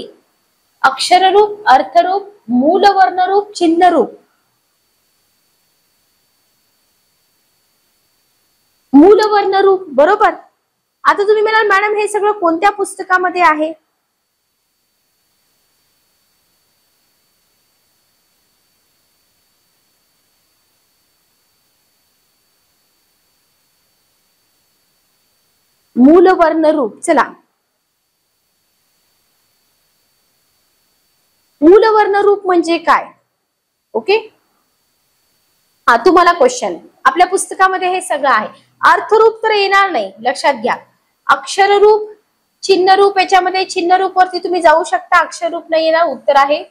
अक्षररूप, अर्थरूप, मूलवर्णरूप, चिन्हरूप. मूलवर्णरूप. बरोबर. आता तुम्ही म्हणाल मॅडम हे सगळं कोणत्या पुस्तकामध्ये आहे? मूलवर्णरूप. चला, मूलवर्णरूप म्हणजे काय? ओके. हा तुम्हाला क्वेश्चन, आपल्या पुस्तकामध्ये हे सगळं आहे. अर्थरूप तर येणार नाही, लक्षात घ्या. अक्षररूप, चिन्हरूप, याच्यामध्ये चिन्हरूप वरती तुम्ही जाऊ शकता, अक्षररूप नाही येणार. उत्तर आहे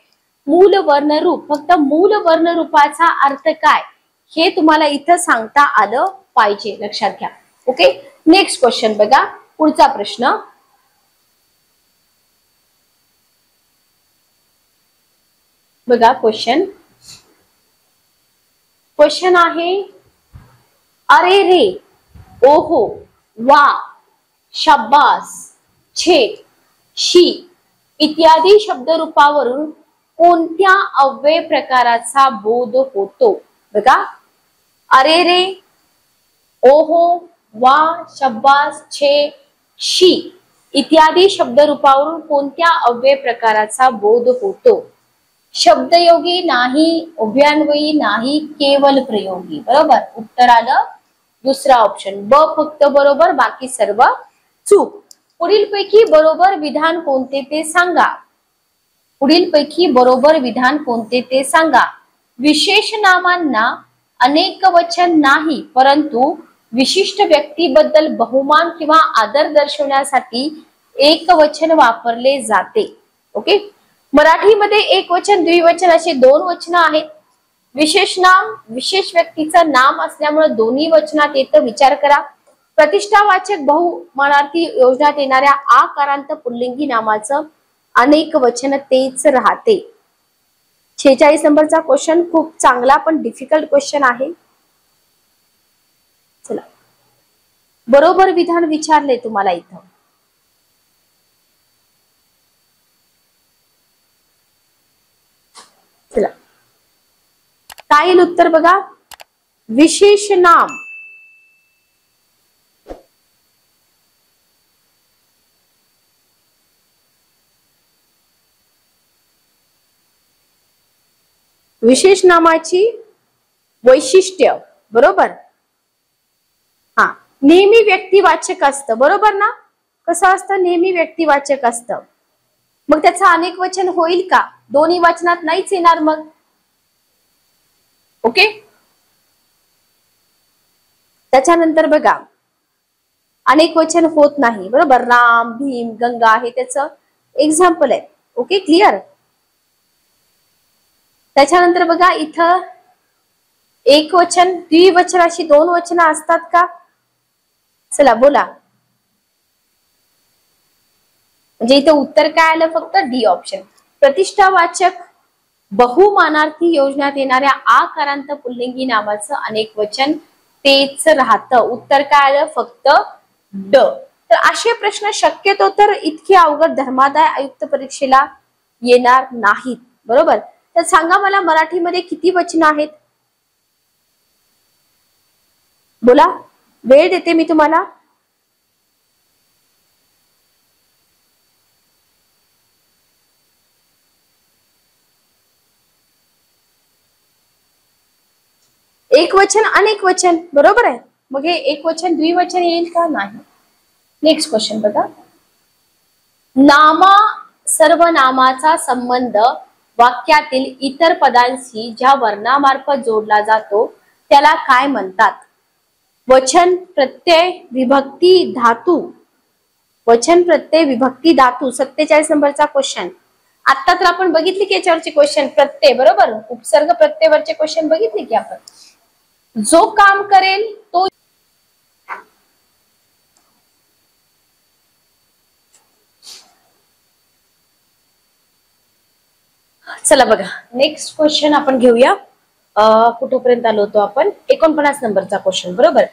मूलवर्णरूप. फक्त मूलवर्णरूपाचा अर्थ काय हे तुम्हाला इथं सांगता आलं पाहिजे, लक्षात घ्या. ओके. नेक्स्ट क्वेश्चन बघा. पुढचा प्रश्न बघा. क्वेश्चन आहे, अरे रे, ओहो, वा, शाबास, छे, शी इत्यादी शब्दरूपावरून कोणत्या अव्यय प्रकाराचा बोध होतो? बघा, अरे रे, ओहो, वा, शब्बास, छे, शी इत्यादी शब्दरूपावरून कोणत्या अव्यय प्रकाराचा बोध होतो? शब्दयोगी नाही, उभयान्वयी नाही, केवल प्रयोगी. बरोबर, उत्तर आलं दुसरा ऑप्शन ब फक्त बरोबर, बाकी सर्व चूक. पुढीलपैकी बरोबर विधान कोणते ते सांगा. पुढीलपैकी बरोबर विधान कोणते ते सांगा. विशेष नामांना अनेक वचन नाही, परंतु विशिष्ट व्यक्तीबद्दल बहुमान किंवा आदर दर्शवण्यासाठी एक वचन वापरले जाते. ओके, मराठीमध्ये एक वचन, द्विवचन असे दोन वचन आहेत. विशेष नाम विशेष व्यक्तीचं नाम असल्यामुळे दोन्ही वचनात येतं. विचार करा, प्रतिष्ठावाचक बहुमानार्थी योजनात येणाऱ्या आकारांत पुल्लिंगी नामाचं अनेक वचन तेच राहते. 46 नंबरचा क्वेश्चन खूप चांगला पण डिफिकल्ट क्वेश्चन आहे. चला, बरोबर विधान विचारले तुम्हाला इथं. चला, काय येईल उत्तर बघा. विशेष नाम विशेष नामाची वैशिष्ट्य. बरोबर, हा, नेहमी व्यक्तिवाचक असतं. बरोबर ना, कसं असतं, नेहमी व्यक्तिवाचक असतं. मग त्याचं अनेक वचन होईल का? दोन्ही वचनात नाहीच येणार मग. ओके, त्याच्यानंतर बघा, अनेक वचन होत नाही. बरोबर, राम, भीम, गंगा हे त्याचं एक्झाम्पल आहे. Okay, clear. त्याच्यानंतर बघा, इथं एक वचन, द्विवचन अशी दोन वचन असतात का? चला बोला. म्हणजे इथं उत्तर काय आलं? फक्त डी ऑप्शन. प्रतिष्ठावाचक बहुमानार्थी योजनात येणाऱ्या आकारांत पुल्लिंगी नामाचं अनेक वचन तेच राहतं. उत्तर काय आलं? फक्त ड. तर असे प्रश्न शक्यतो तर इतके अवघड धर्मादाय आयुक्त परीक्षेला येणार नाहीत. बरोबर, तर सांगा मला, मराठीमध्ये किती वचन आहेत? बोला, वेळ देते मी तुम्हाला. एक वचन, अनेक वचन. बरोबर आहे. मग हे एक वचन द्विवचन येईल का? नाही. नेक्स्ट क्वेश्चन बघा. नामा सर्वनामाचा संबंध वाक्यातील इतर पदांशी ज्या वर्णामार्फत जोडला जातो त्याला काय म्हणतात? वचन, प्रत्यय, विभक्ती, धातू. वचन, प्रत्यय, विभक्ती, धातू. 47 नंबरचा क्वेश्चन. आता तर आपण बघितली की याच्यावरचे क्वेश्चन प्रत्यय. बरोबर, उपसर्ग प्रत्ययवरचे क्वेश्चन बघितले की आपण. जो काम करेल तो. चला बघा, नेक्स्ट क्वेश्चन आपण घेऊया. कुठपर्यंत आलो होतो आपण? 49 नंबरचा क्वेश्चन. बरोबर,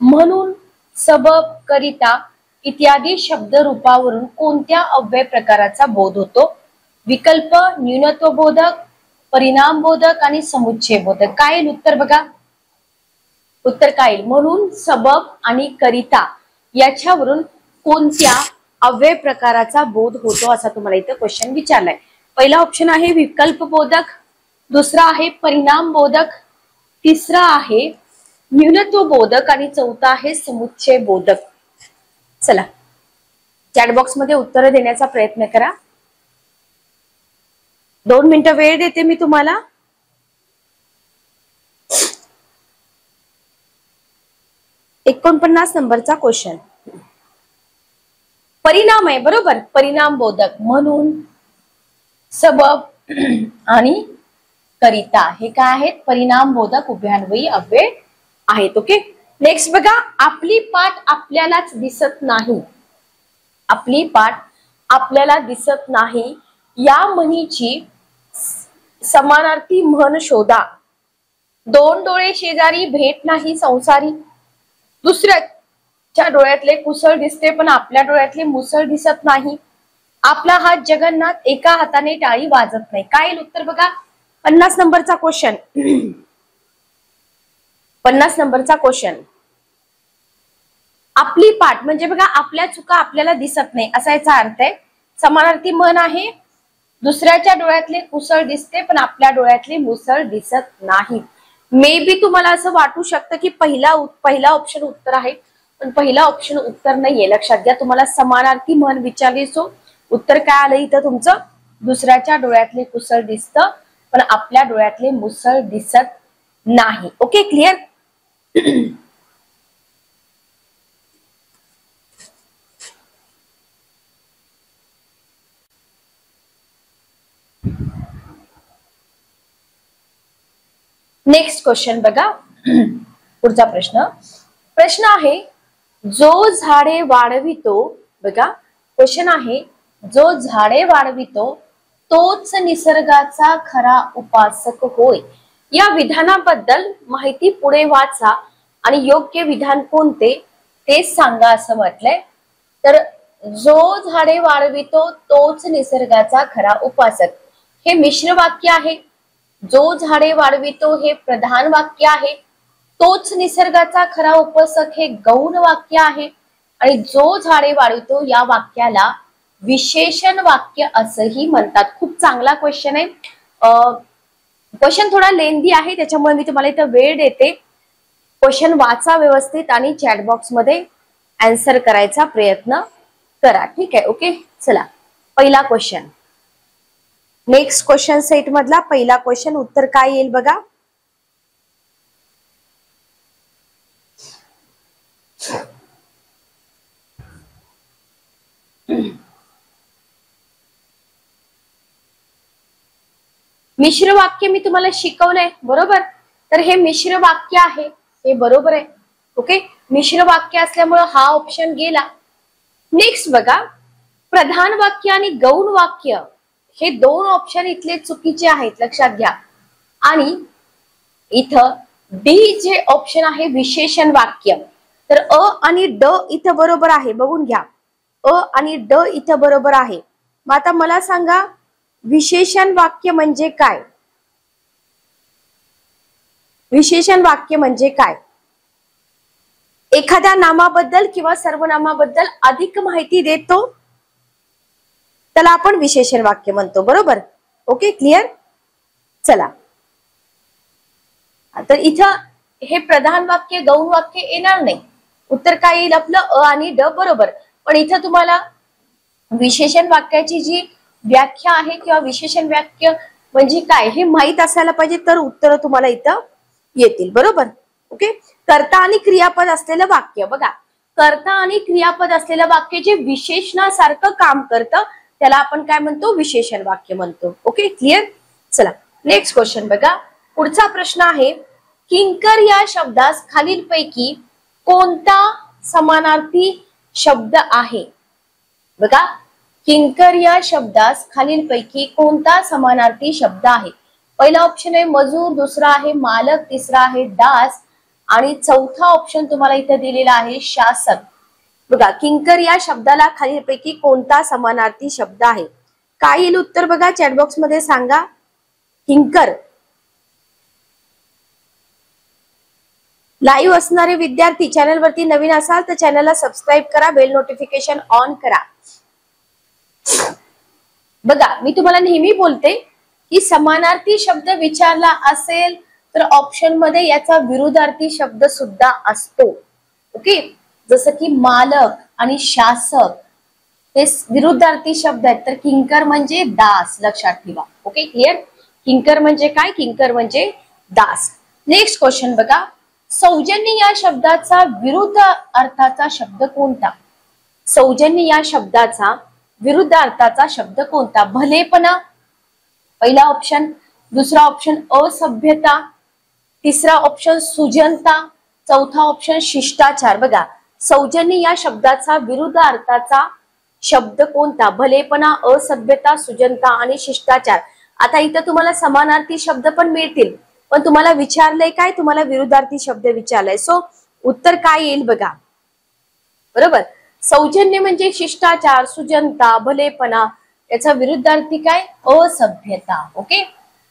म्हणून, सबब, करिता इत्यादी शब्द रूपावरून कोणत्या अव्यय प्रकाराचा बोध होतो? विकल्प, न्यूनत्व बोधक, परिणाम बोधक आणि समुच्चय बोधक. काय येईल उत्तर बघा. उत्तर काय येईल? म्हणून, सबब आणि करिता याच्यावरून कोणत्या अव्यय प्रकाराचा बोध होतो असा तुम्हाला इथं क्वेश्चन विचारलाय. पहिला ऑप्शन आहे विकल्प बोधक, दुसरा आहे परिणाम बोधक, तिसरा आहे न्यूनत्व बोधक आणि चौथा आहे समुच्चय बोधक. चला, चॅट बॉक्स मध्ये उत्तर देण्याचा प्रयत्न करा. 2 मिनिटं वेळ देते मी तुम्हाला. एकोणपन्नास नंबरचा क्वेश्चन. परिणाम आहे. बरोबर, परिणाम बोधक. म्हणून, सबब आणि करिता हे काय आहेत? परिणाम बोधक उभयान्वयी अव्यय आहेत. ओके, नेक्स्ट बघा. आपली पाठ आपल्यालाच दिसत नाही. आपली पाठ आपल्याला दिसत नाही या म्हणीची समानार्थी म्हण शोधा. दोन डोळे शेजारी भेट नाही संसारी. दुसऱ्याच्या डोळ्यातले कुसळ दिसते पण आपल्या डोळ्यातले मुसळ दिसत नाही. आपला हात जगन्नाथ एका हाताने टाळी वाजत नाही. काय येईल उत्तर बघा. 50 नंबरचा क्वेश्चन. 50 नंबरचा क्वेश्चन. आपली पाठ म्हणजे बघा आपल्या चुका आपल्याला दिसत नाही असा याचा अर्थ आहे. समानार्थी मन आहे. दुसऱ्याच्या डोळ्यातले कुसळ दिसते पण आपल्या डोळ्यातले मुसळ दिसत नाही. मे बी तुम्हाला असं वाटू शकतं की पहिला ऑप्शन उत्तर आहे, पण पहिला ऑप्शन उत्तर नाहीये. लक्षात घ्या. तुम्हाला समानार्थी मन विचारली सो उत्तर काय आलं इथं तुमचं. दुसऱ्याच्या डोळ्यातले कुसळ दिसतं पण आपल्या डोळ्यातले मुसळ दिसत नाही. Okay, clear. नेक्स्ट क्वेश्चन बघा. पुढचा प्रश्न आहे जो झाडे वाढवितो. बघा क्वेश्चन आहे जो झाडे वाढवितो तोच निसर्गाचा खरा उपासक होय. या विधानाबद्दल माहिती पुढे वाचा आणि योग्य विधान कोणते ते सांगा असं म्हटलंय. तर जो झाडे वाढवितो तोच निसर्गाचा खरा उपासक हे मिश्र वाक्य आहे. जो झाडे वाढवितो हे प्रधान वाक्य आहे. तोच निसर्गाचा खरा उपासक हे गौण वाक्य आहे. आणि जो झाडे वाढवितो या वाक्याला विशेषण वाक्य असंही म्हणतात. खूप चांगला क्वेश्चन आहे. क्वेश्चन थोडा लेंदी आहे त्याच्यामुळे मी तुम्हाला इथं वेळ देते. क्वेश्चन वाचा व्यवस्थित आणि चॅट बॉक्स मध्ये आन्सर करायचा प्रयत्न करा. ठीक आहे. ओके, चला पहिला क्वेश्चन. नेक्स्ट क्वेश्चन सेट मधला पहिला क्वेश्चन उत्तर काय येईल बघा. मिश्र वाक्य मी तुम्हाला शिकवलंय बरोबर. तर हे मिश्र वाक्य आहे हे बरोबर आहे. ओके, मिश्र वाक्य असल्यामुळे हा ऑप्शन गेला. नेक्स्ट बघा प्रधान वाक्य आणि गौण वाक्य हे दोन ऑप्शन इथले चुकीचे आहेत. लक्षात घ्या. आणि इथं डी जे ऑप्शन आहे विशेषण वाक्य. तर अ आणि ड इथं बरोबर आहे. बघून घ्या. अ आणि ड इथं बरोबर आहे. मग आता मला सांगा विशेषण वाक्य म्हणजे काय. विशेषण वाक्य म्हणजे काय. एखाद्या नामाबद्दल किंवा सर्वनामाबद्दल अधिक माहिती देतो त्याला आपण विशेषण वाक्य म्हणतो बरोबर. Okay, clear. चला तर इथं हे प्रधान वाक्य गौण वाक्य येणार नाही. उत्तर काय येईल आपलं अ आणि ड बरोबर. पण इथं तुम्हाला विशेषण वाक्याची जी व्याख्या आहे किंवा विशेषण वाक्य म्हणजे काय हे माहित असायला पाहिजे तर उत्तर तुम्हाला इथं येतील बरोबर. ओके, कर्ता आणि क्रियापद असलेलं वाक्य. बघा कर्ता आणि क्रियापद असलेलं वाक्य जे विशेषणासारखं काम करतं त्याला आपण काय म्हणतो विशेषण वाक्य म्हणतो. Okay, clear. चला नेक्स्ट क्वेश्चन बघा. पुढचा प्रश्न आहे किंकर या शब्दास खालीलपैकी कोणता समानार्थी शब्द आहे. बघा किंकर या शब्दास खालीलपैकी कोणता समानार्थी शब्द आहे. पहिला ऑप्शन आहे मजूर, दुसरा आहे मालक, तिसरा आहे दास आणि चौथा ऑप्शन तुम्हाला इथे दिलेला आहे शासक. बघा किंकर या शब्दाला खालीलपैकी कोणता समानार्थी शब्द आहे. काय येईल उत्तर बघा चॅटबॉक्स मध्ये सांगा. किंकर. लाईव्ह असणारे विद्यार्थी चॅनल वरती नवीन असाल तर चॅनलला सबस्क्राईब करा, बेल नोटिफिकेशन ऑन करा. बघा मी तुम्हाला नेहमी बोलते की समानार्थी शब्द विचारला असेल तर ऑप्शन मध्ये याचा विरुद्धार्थी शब्द सुद्धा असतो. ओके, जसं की मालक आणि शासक हे विरुद्धार्थी शब्द आहेत. तर किंकर म्हणजे दास. लक्षात ठेवा. Okay, clear. किंकर म्हणजे काय. किंकर म्हणजे दास. नेक्स्ट क्वेश्चन बघा. सौजन्य या शब्दाचा विरुद्ध अर्थाचा शब्द कोणता. सौजन्य या शब्दाचा विरुद्ध अर्थाचा शब्द कोणता. भलेपणा पहिला ऑप्शन, दुसरा ऑप्शन असभ्यता, तिसरा ऑप्शन सुजनता, चौथा ऑप्शन शिष्टाचार. बघा सौजन्य या शब्दाचा विरुद्ध अर्थाचा शब्द कोणता. भलेपणा, असभ्यता, सुजनता आणि शिष्टाचार. आता इथं तुम्हाला समानार्थी शब्द पण मिळतील पण तुम्हाला विचारलंय काय, तुम्हाला विरुद्धार्थी शब्द विचारलाय. सो उत्तर काय येईल बघा. बरोबर. सौजन्य म्हणजे शिष्टाचार, सुजनता, भलेपणा. याचा विरुद्धार्थी काय? असभ्यता. ओके,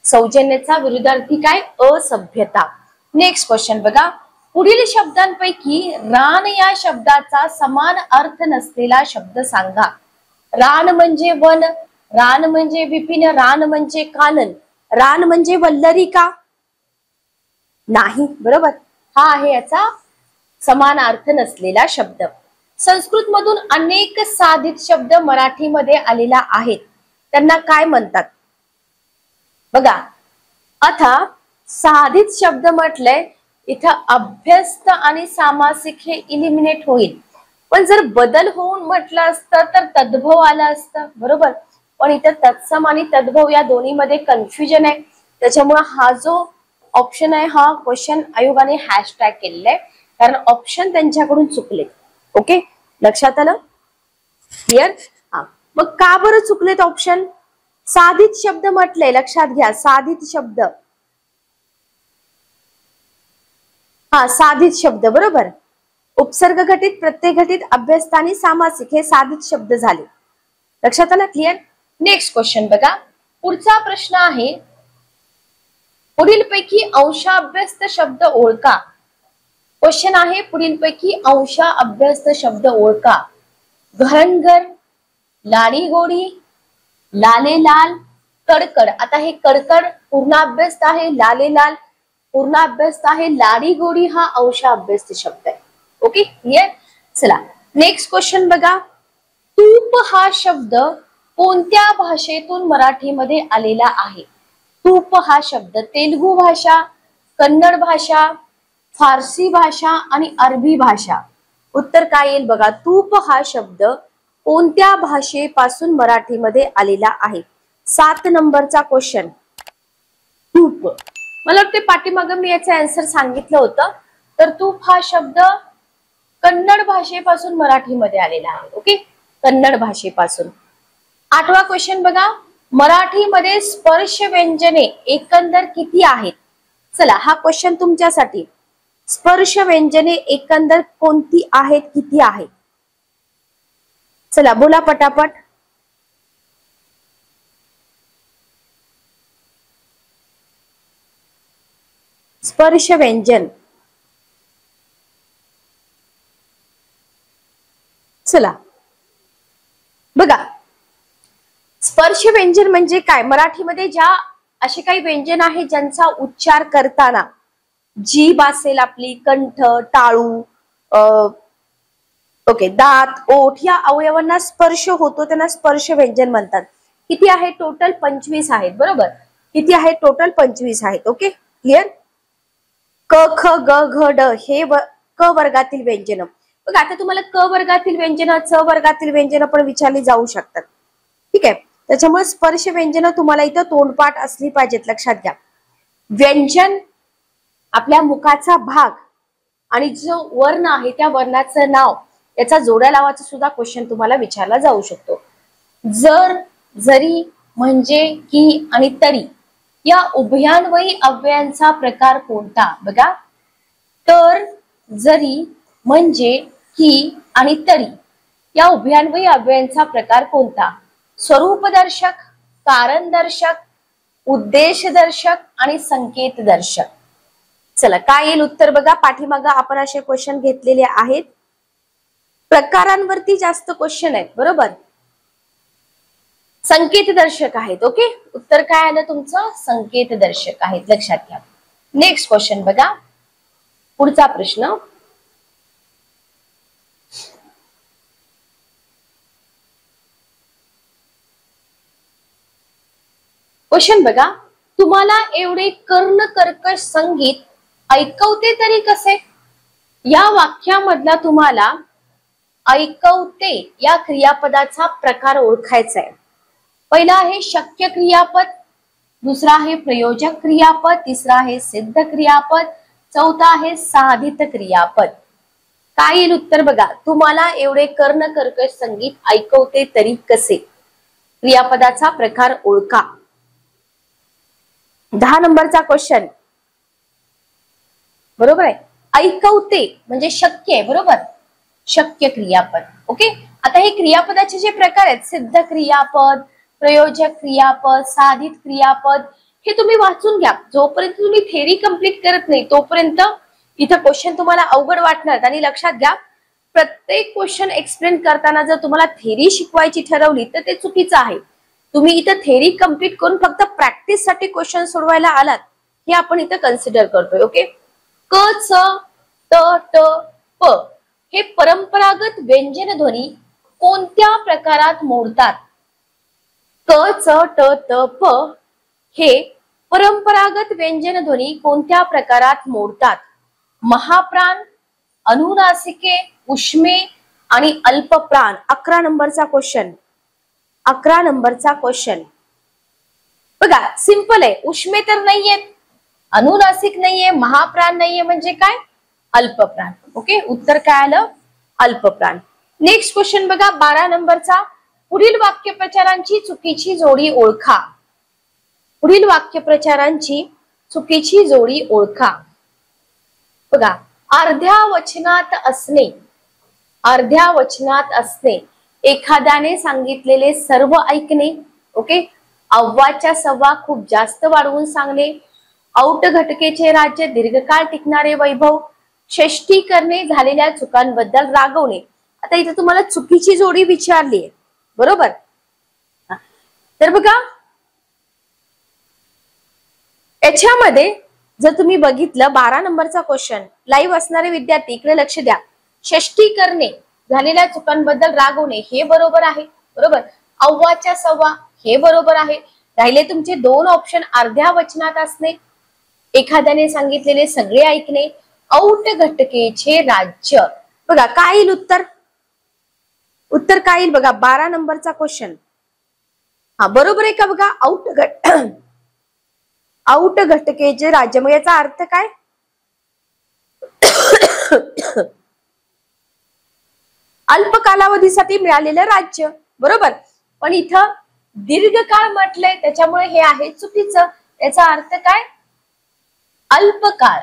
सौजन्याचा विरुद्धार्थी काय? असभ्यता. नेक्स्ट क्वेश्चन बघा, पुढील शब्दांपैकी रान या शब्दाचा समान अर्थ नसलेला शब्द सांगा. रान म्हणजे वन, रान म्हणजे विपिन, रान म्हणजे कानन, रान म्हणजे वल्लरी का? नाही, बरोबर. हा आहे याचा समान अर्थ नसलेला शब्द. संस्कृत मधून अनेक साधित शब्द मराठीमध्ये आलेला आहेत, त्यांना काय म्हणतात? बघा, आता साधित शब्द म्हटलंय, इथं अभ्यस्त आणि सामासिक हे इलिमिनेट होईल. पण जर बदल होऊन म्हटलं असतं तर तद्भव आलं असतं, बरोबर. पण इथं तत्सम आणि तद्भव या दोन्ही मध्ये कन्फ्युजन आहे. त्याच्यामुळे हा जो ऑप्शन आहे हा क्वेश्चन आयोगाने हॅशटॅग केलेला आहे, कारण ऑप्शन त्यांच्याकडून चुकले. ओके, लक्षात आलं? क्लिअर? हा, मग का बरं चुकलेत ऑप्शन? साधित शब्द म्हटले, लक्षात घ्या, साधित शब्द. हा, साधित शब्द, बरोबर. उपसर्ग घटित, प्रत्यय घटित, अभ्यस्त आणि सामासिक हे साधित शब्द झाले. लक्षात आलं? क्लिअर? नेक्स्ट क्वेश्चन बघा, पुढचा प्रश्न आहे, पुढीलपैकी अंशाभ्यस्त शब्द ओळखा. क्वेश्चन आहे, पुढीलपैकी अंशा अभ्यस्त शब्द ओळखा. घरंगर, लाडी गोडी, लाले लाल, कडकड. आता हे कडकड पूर्णाभ्यस्त आहे, लाले लाल पूर्णाभ्यस्त आहे, लाडी गोडी हा अंशाभ्यस्त शब्द आहे. Okay, clear? चला नेक्स्ट क्वेश्चन बघा, तूप हा शब्द कोणत्या भाषेतून मराठीमध्ये आलेला आहे? तूप हा शब्द तेलुगू भाषा, कन्नड भाषा, फारसी भाषा आणि अरबी भाषा. उत्तर काय येईल बघा, तूप हा शब्द कोणत्या भाषेपासून मराठीमध्ये आलेला आहे? 7 नंबरचा क्वेश्चन, तूप. मला वाटते पाठीमागं मी याचं आन्सर सांगितलं होतं. तर तूप हा शब्द कन्नड भाषेपासून मराठीमध्ये आलेला आहे. ओके, कन्नड भाषेपासून. 8वा क्वेश्चन बघा, मराठीमध्ये स्पर्श व्यंजने एकंदर किती आहेत? चला हा क्वेश्चन तुमच्यासाठी. स्पर्श व्यंजने एकंदर कोणती आहेत, किती आहेत? चला बोला पटापट. स्पर्श व्यंजन, चला बघा, स्पर्श व्यंजन म्हणजे काय? मराठीमध्ये ज्या असे काही व्यंजन आहेत ज्यांचा उच्चार करताना जीभ असेल आपली, कंठ, टाळू, ओके, दात, ओठ या अवयवांना स्पर्श होतो, त्यांना स्पर्श व्यंजन म्हणतात. किती आहे? टोटल 25 आहेत, बरोबर. किती आहेत? टोटल 25 आहेत. Okay, clear? क, ख, ग, घ, ड हे क वर्गातील व्यंजन. बघा, आता तुम्हाला क वर्गातील व्यंजन, च वर्गातील व्यंजन पण विचारली जाऊ शकतात. ठीक आहे, त्याच्यामुळे स्पर्श व्यंजन तुम्हाला इथं तोंडपाठ असली पाहिजेत, लक्षात घ्या. व्यंजन आपल्या मुखाचा भाग आणि जो वर्ण आहे त्या वर्णाचं नाव याचा जोड्या लावाचा सुद्धा क्वेश्चन तुम्हाला विचारला जाऊ शकतो. जर, जरी, म्हणजे, की आणि तरी या उभयान्वयी अव्ययांचा प्रकार कोणता? बघा, तर, जरी, म्हणजे, की आणि तरी या उभयान्वयी अव्ययांचा प्रकार कोणता? स्वरूपदर्शक, कारणदर्शक, उद्देशदर्शक आणि संकेतदर्शक. चला काय येईल उत्तर बघा. पाठीमागं आपण असे क्वेश्चन घेतलेले आहेत, प्रकारांवरती जास्त क्वेश्चन आहेत, बरोबर. संकेतदर्शक आहेत. ओके, उत्तर काय आलं तुमचं? संकेतदर्शक आहेत, लक्षात घ्या. नेक्स्ट क्वेश्चन बघा, पुढचा प्रश्न, क्वेश्चन बघा, तुम्हाला एवढे कर्ण कर्कश संगीत ऐकवते तरी कसे? या वाक्यामधला तुम्हाला ऐकवते या क्रियापदाचा प्रकार ओळखायचा आहे. पहिला आहे शक्य क्रियापद, दुसरा आहे प्रयोजक क्रियापद, तिसरा आहे सिद्ध क्रियापद, चौथा आहे साधित क्रियापद. काय येईल उत्तर बघा, तुम्हाला एवढे कर्ण कर्कश संगीत ऐकवते तरी कसे? क्रियापदाचा प्रकार ओळखा. 10 नंबरचा क्वेश्चन, बरोबर आहे. ऐकवते म्हणजे शक्य आहे, बरोबर. शक्य क्रियापद. ओके, आता हे क्रियापदाचे जे प्रकार आहेत, सिद्ध क्रियापद, प्रयोजक क्रियापद, साधित क्रियापद, हे तुम्ही वाचून घ्या. जोपर्यंत तुम्ही थेरी कंप्लीट करत नाही तोपर्यंत इथं क्वेश्चन तुम्हाला अवघड वाटणार. आणि लक्षात घ्या, प्रत्येक क्वेश्चन एक्सप्लेन करताना जर तुम्हाला थेरी शिकवायची ठरवली तर ते चुकीचं आहे. तुम्ही इथं थेरी कंप्लीट करून फक्त प्रॅक्टिस साठी क्वेश्चन सोडवायला आलात हे आपण इथं कन्सिडर करतोय. ओके, क, च, त, ट, प हे परंपरागत व्यंजन ध्वनी कोणत्या प्रकारात मोडतात? क, च, ट, त, प हे परंपरागत व्यंजन ध्वनी कोणत्या प्रकारात मोडतात? महाप्राण, अनुनासिके, उष्मे आणि अल्पप्राण. 11 नंबरचा क्वेश्चन. 11 नंबरचा क्वेश्चन बघा, सिंपल आहे. उष्मे तर नाहीयेत, अनुनासिक नाहीये, महाप्राण नाहीये, म्हणजे काय? अल्पप्राण. ओके, उत्तर काय आलं? अल्पप्राण. नेक्स्ट क्वेश्चन बघा, 12 नंबरचा. पुढील वाक्यप्रचारांची चुकीची जोडी ओळखा. पुढील वाक्यप्रचारांची चुकीची जोडी ओळखा. बघा, अर्ध्या वचनात असणे. अर्ध्या वचनात असणे, एखाद्याने सांगितलेले सर्व ऐकणे. ओके, अव्वाच्या सव्वा खूप जास्त वाढवून सांगणे, औट घटकेचे राज्य, दीर्घकाळ टिकणारे वैभव, षष्ठी करणे, झालेल्या चुकांबद्दल रागवणे. आता इथे तुम्हाला चुकीची जोडी विचारली आहे, बरोबर? तर बघा, याच्यामध्ये जर तुम्ही बघितलं 12 नंबरचा क्वेश्चन, लाईव्ह असणारे विद्यार्थी इकडे लक्ष द्या. षष्ठी करणे, झालेल्या चुकांबद्दल रागवणे, हे बरोबर आहे, बरोबर. अव्वाच्या सव्वा, हे बरोबर आहे. राहिले तुमचे 2 ऑप्शन, अर्ध्या वचनात असणे, एखाद्याने सांगितलेले सगळे ऐकणे, औट घटकेचे राज्य. बघा काय येईल उत्तर? उत्तर काय येईल बघा, 12 नंबरचा क्वेश्चन. हा बरोबर आहे का? बघा, औट घटकेचे राज्य. मग याचा अर्थ काय? अल्प कालावधीसाठी मिळालेलं राज्य, बरोबर. पण इथं दीर्घकाळ म्हटलंय त्याच्यामुळे हे आहे चुकीचं. याचा अर्थ काय? अल्पकाळ,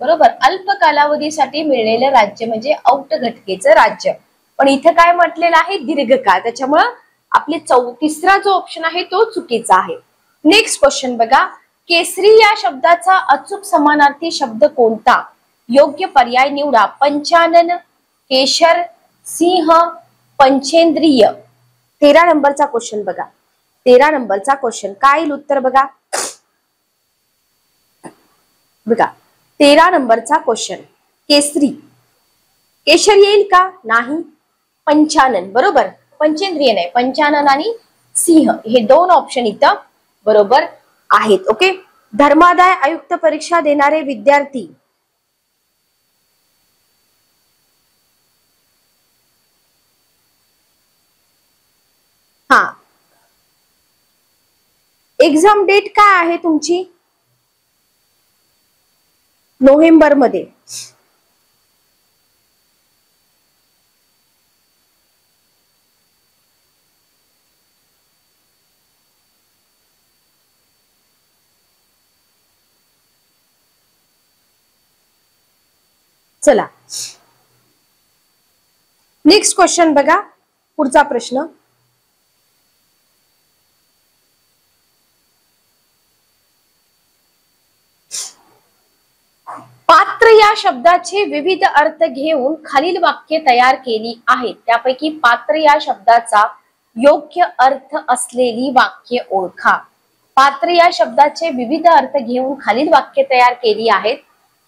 बरोबर. अल्प कालावधीसाठी मिळलेलं राज्य म्हणजे औट घटकेचं राज्य. पण इथं काय म्हटलेलं आहे? दीर्घकाळ. त्याच्यामुळं आपले तिसरा जो ऑप्शन आहे तो चुकीचा आहे. नेक्स्ट क्वेश्चन बघा, केसरी या शब्दाचा अचूक समानार्थी शब्द कोणता? योग्य पर्याय निवडा. पंचानन, केशर, सिंह, पंचेंद्रिय. 13 नंबरचा क्वेश्चन बघा. 13 नंबरचा क्वेश्चन काय येईल उत्तर बघा. बघा 13 नंबरचा क्वेश्चन, केसरी. केशर येईल का? नाही. पंचानन, बरोबर. पंचेंद्रिय नाही, पंचानन आणि सिंह हे 2 ऑप्शन इथं बरोबर आहेत. ओके, धर्मादाय आयुक्त परीक्षा देणारे विद्यार्थी एक्झाम डेट काय आहे तुमची? नोव्हेंबर मध्ये. चला नेक्स्ट क्वेश्चन बघा. पुढचा प्रश्न, पात्र या शब्दाचे विविध अर्थ घेऊन खालील वाक्य तयार केली आहेत. त्यापैकी पात्र या शब्दाचा योग्य अर्थ असलेली वाक्य ओळखा. पात्र या शब्दाचे विविध अर्थ घेऊन खालील वाक्य तयार केली आहेत.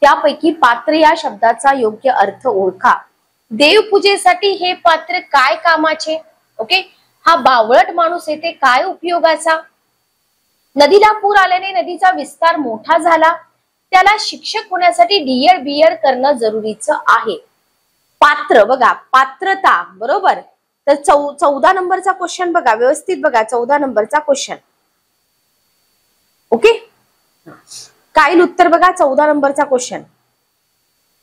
त्यापैकी पात्र या शब्दाचा योग्य अर्थ ओळखा. देवपूजेसाठी हे पात्र काय कामाचे? ओके, हा बावळट माणूस येथे काय उपयोगाचा? नदीला पूर आल्याने नदीचा विस्तार मोठा झाला, त्याला शिक्षक होण्यासाठी डीएड बीएड करणं जरुरीचं आहे. पात्र बघा, पात्रता, बरोबर. तर 14 नंबरचा क्वेश्चन बघा, व्यवस्थित बघा. 14 नंबरचा क्वेश्चन. ओके, काय उत्तर बघा 14 नंबरचा क्वेश्चन.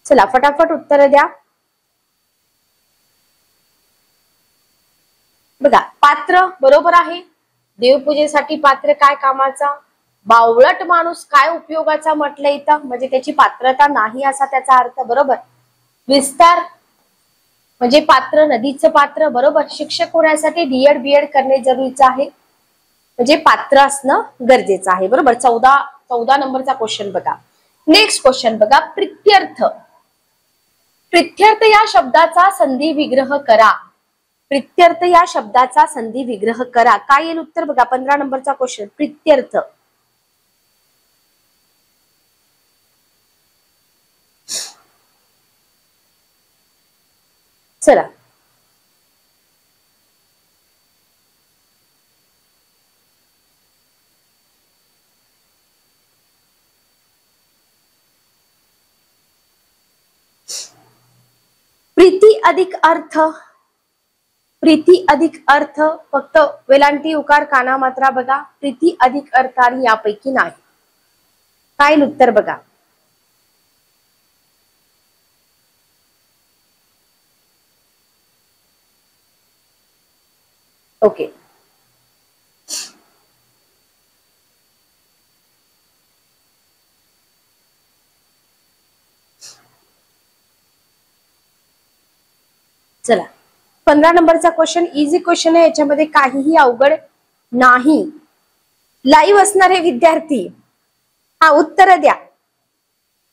चला फटाफट उत्तर द्या. बघा, पात्र बरोबर आहे. देवपूजेसाठी पात्र काय कामाचा? बावळट माणूस काय उपयोगाचा म्हटलं इथं, म्हणजे त्याची पात्रता नाही असा त्याचा अर्थ, बरोबर. विस्तार म्हणजे पात्र, नदीचं पात्र, बरोबर. शिक्षक होण्यासाठी डीएड बीएड करणे जरुरीचं आहे, म्हणजे पात्र असणं गरजेचं आहे, बरोबर. 14 नंबरचा क्वेश्चन बघा. नेक्स्ट क्वेश्चन बघा, प्रित्यर्थ. प्रित्यर्थ या शब्दाचा संधी विग्रह करा. प्रित्यर्थ या शब्दाचा संधी विग्रह करा. काय येईल उत्तर बघा. 15 नंबरचा क्वेश्चन, प्रित्यर्थ. चला, प्रीती अधिक अर्थ. प्रीती अधिक अर्थ, फक्त वेलांटी उकार काना मात्रा बघा. प्रीती अधिक अर्थ आणि यापैकी नाही. काय येईल उत्तर बघा. ओके, चला. 15 नंबरचा क्वेश्चन इझी क्वेश्चन आहे, याच्यामध्ये काहीही अवघड नाही. लाईव्ह असणारे विद्यार्थी हा उत्तर द्या.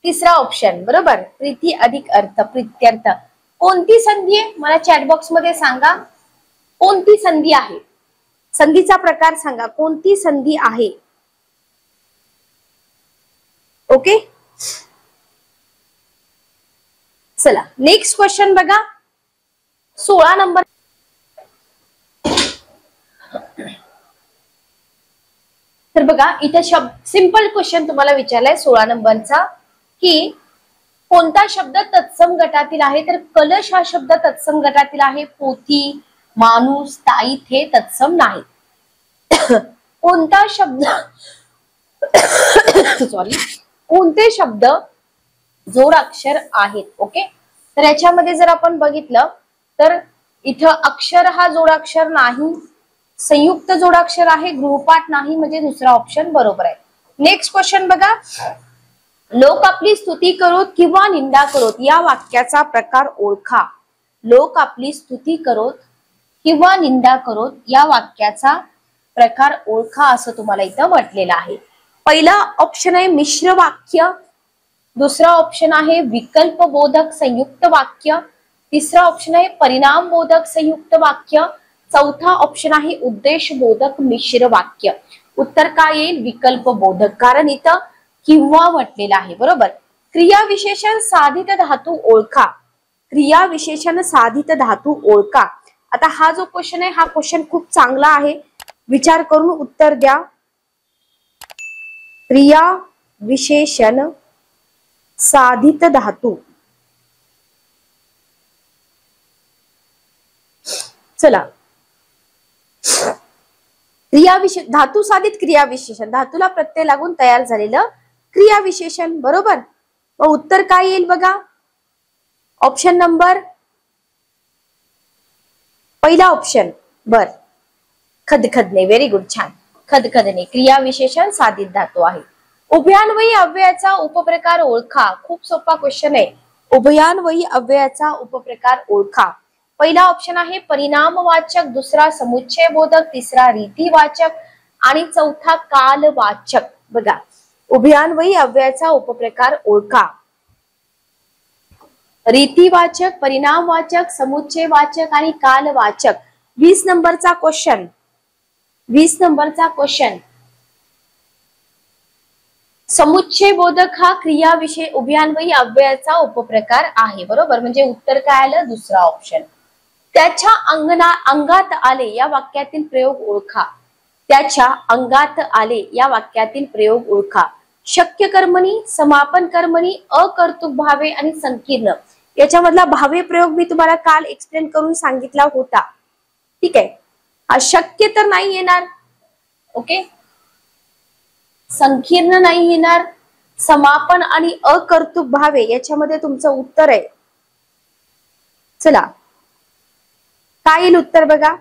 तिसरा ऑप्शन, बरोबर. प्रीती अधिक अर्थ, प्रित्यर्थ. कोणती संधी आहे मला चॅटबॉक्स मध्ये सांगा. कोणती संधी आहे, संधीचा प्रकार सांगा. कोणती संधी आहे. ओके, चला. नेक्स्ट क्वेश्चन बघा, 16 नंबर. तर बघा इथे सिंपल क्वेश्चन तुम्हाला विचारलाय 16 नंबरचा, की कोणता शब्द तत्सम गटातील आहे. तर कलश हा शब्द तत्सम गटातील आहे. पोथी, माणूस, ताईत हे तत्सम नाही. कोणता शब्द सॉरी, कोणते शब्द जोडाक्षर आहेत. ओके, तर याच्यामध्ये जर आपण बघितलं तर इथं अक्षर हा जोडाक्षर नाही, संयुक्त जोडाक्षर आहे, गृहपाठ नाही, म्हणजे दुसरा ऑप्शन बरोबर आहे. नेक्स्ट क्वेश्चन बघा, लोक आपली स्तुती करोत किंवा निंदा करोत या वाक्याचा प्रकार ओळखा. लोक आपली स्तुती करोत किंवा निंदा करोत या वाक्याचा प्रकार ओळखा असं तुम्हाला इथं म्हटलेलं आहे. पहिला ऑप्शन आहे मिश्र वाक्य, दुसरा ऑप्शन आहे विकल्प बोधक संयुक्त वाक्य, तिसरा ऑप्शन आहे परिणाम बोधक संयुक्त वाक्य, चौथा ऑप्शन आहे उद्देश बोधक मिश्र वाक्य. उत्तर काय येईल. विकल्प बोधक, कारण इथं किंवा म्हटलेलं आहे, बरोबर. क्रिया विशेषण साधित धातू ओळखा. क्रिया विशेषण साधित धातू ओळखा. आता हा जो क्वेश्चन आहे, हा क्वेश्चन खूप चांगला आहे, विचार करून उत्तर द्या. क्रिया विशेषण साधित धातू. चला, धातू साधित क्रिया विशेषण, धातूला प्रत्यय लागून तयार झालेलं क्रिया विशेषण, बरोबर. मग उत्तर काय येईल बघा. ऑप्शन नंबर पहिला ऑप्शन, बर, खदखदणे. व्हेरी गुड, छान. खदखदणे क्रिया विशेषण साधित धातू आहे. उभयान्वयी अव्ययाचा उपप्रकार ओळखा. खूप सोपा क्वेश्चन आहे. उभयान्वयी अव्ययाचा उपप्रकार ओळखा. पहिला ऑप्शन आहे परिणामवाचक, दुसरा समुच्चय बोधक, तिसरा रीतिवाचक आणि चौथा कालवाचक. बघा, उभयान्वयी अव्ययाचा उपप्रकार ओळखा. रीतिवाचक, परिणामवाचक, समुच्चयवाचक आणि कालवाचक. 20 नंबरचा क्वेश्चन, 20 नंबरचा क्वेश्चन. समुच्चय बोधक हा क्रिया विषय उभयान्वयी अव्ययाचा उपप्रकार आहे, बरोबर. म्हणजे उत्तर काय आलं. दुसरा ऑप्शन. त्याच्या अंगात आले या वाक्यातील प्रयोग ओळखा. त्याच्या अंगात आले या वाक्यातील प्रयोग ओळखा. शक्य कर्मणी, समापन कर्मणी, अकर्तृक भावे आणि संकीर्ण. याच्यामधला भावे प्रयोग मी तुम्हाला काल एक्सप्लेन करून सांगितला होता, ठीक आहे. हा शक्य तर नाही येणार, ओके. संकीर्ण नाही येणार. समापन आणि अकर्तृक भावे याच्यामध्ये तुमचं उत्तर आहे. चला, काय येईल उत्तर बघा.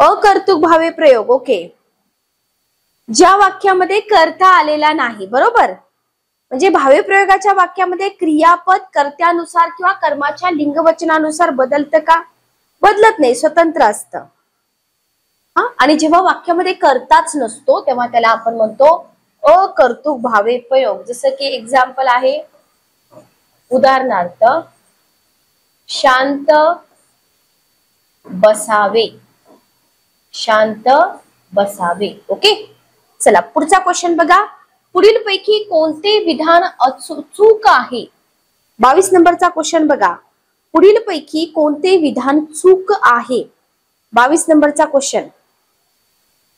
अकर्तृक भावे प्रयोग. ओके, ज्या वाक्यामध्ये कर्ता आलेला नाही. बरोबर, म्हणजे भावे प्रयोगाच्या वाक्यामध्ये क्रियापद कर्त्यानुसार किंवा कर्माच्या लिंगवचनानुसार बदलतं का? बदलत नाही, स्वतंत्र असतं. आणि जेव्हा वाक्यामध्ये कर्ताच नसतो तेव्हा त्याला आपण म्हणतो अकर्तृक भावे प्रयोग. जसं की एक्झाम्पल आहे, उदाहरणार्थ शांत बसावे, शांत बसावे. ओके, चला पुढचा क्वेश्चन बघा. पुढील पैकी कोणते विधान चूक आहे? 22 नंबरचा क्वेश्चन बघा. पुढील पैकी कोणते विधान चूक आहे? 22 नंबरचा क्वेश्चन.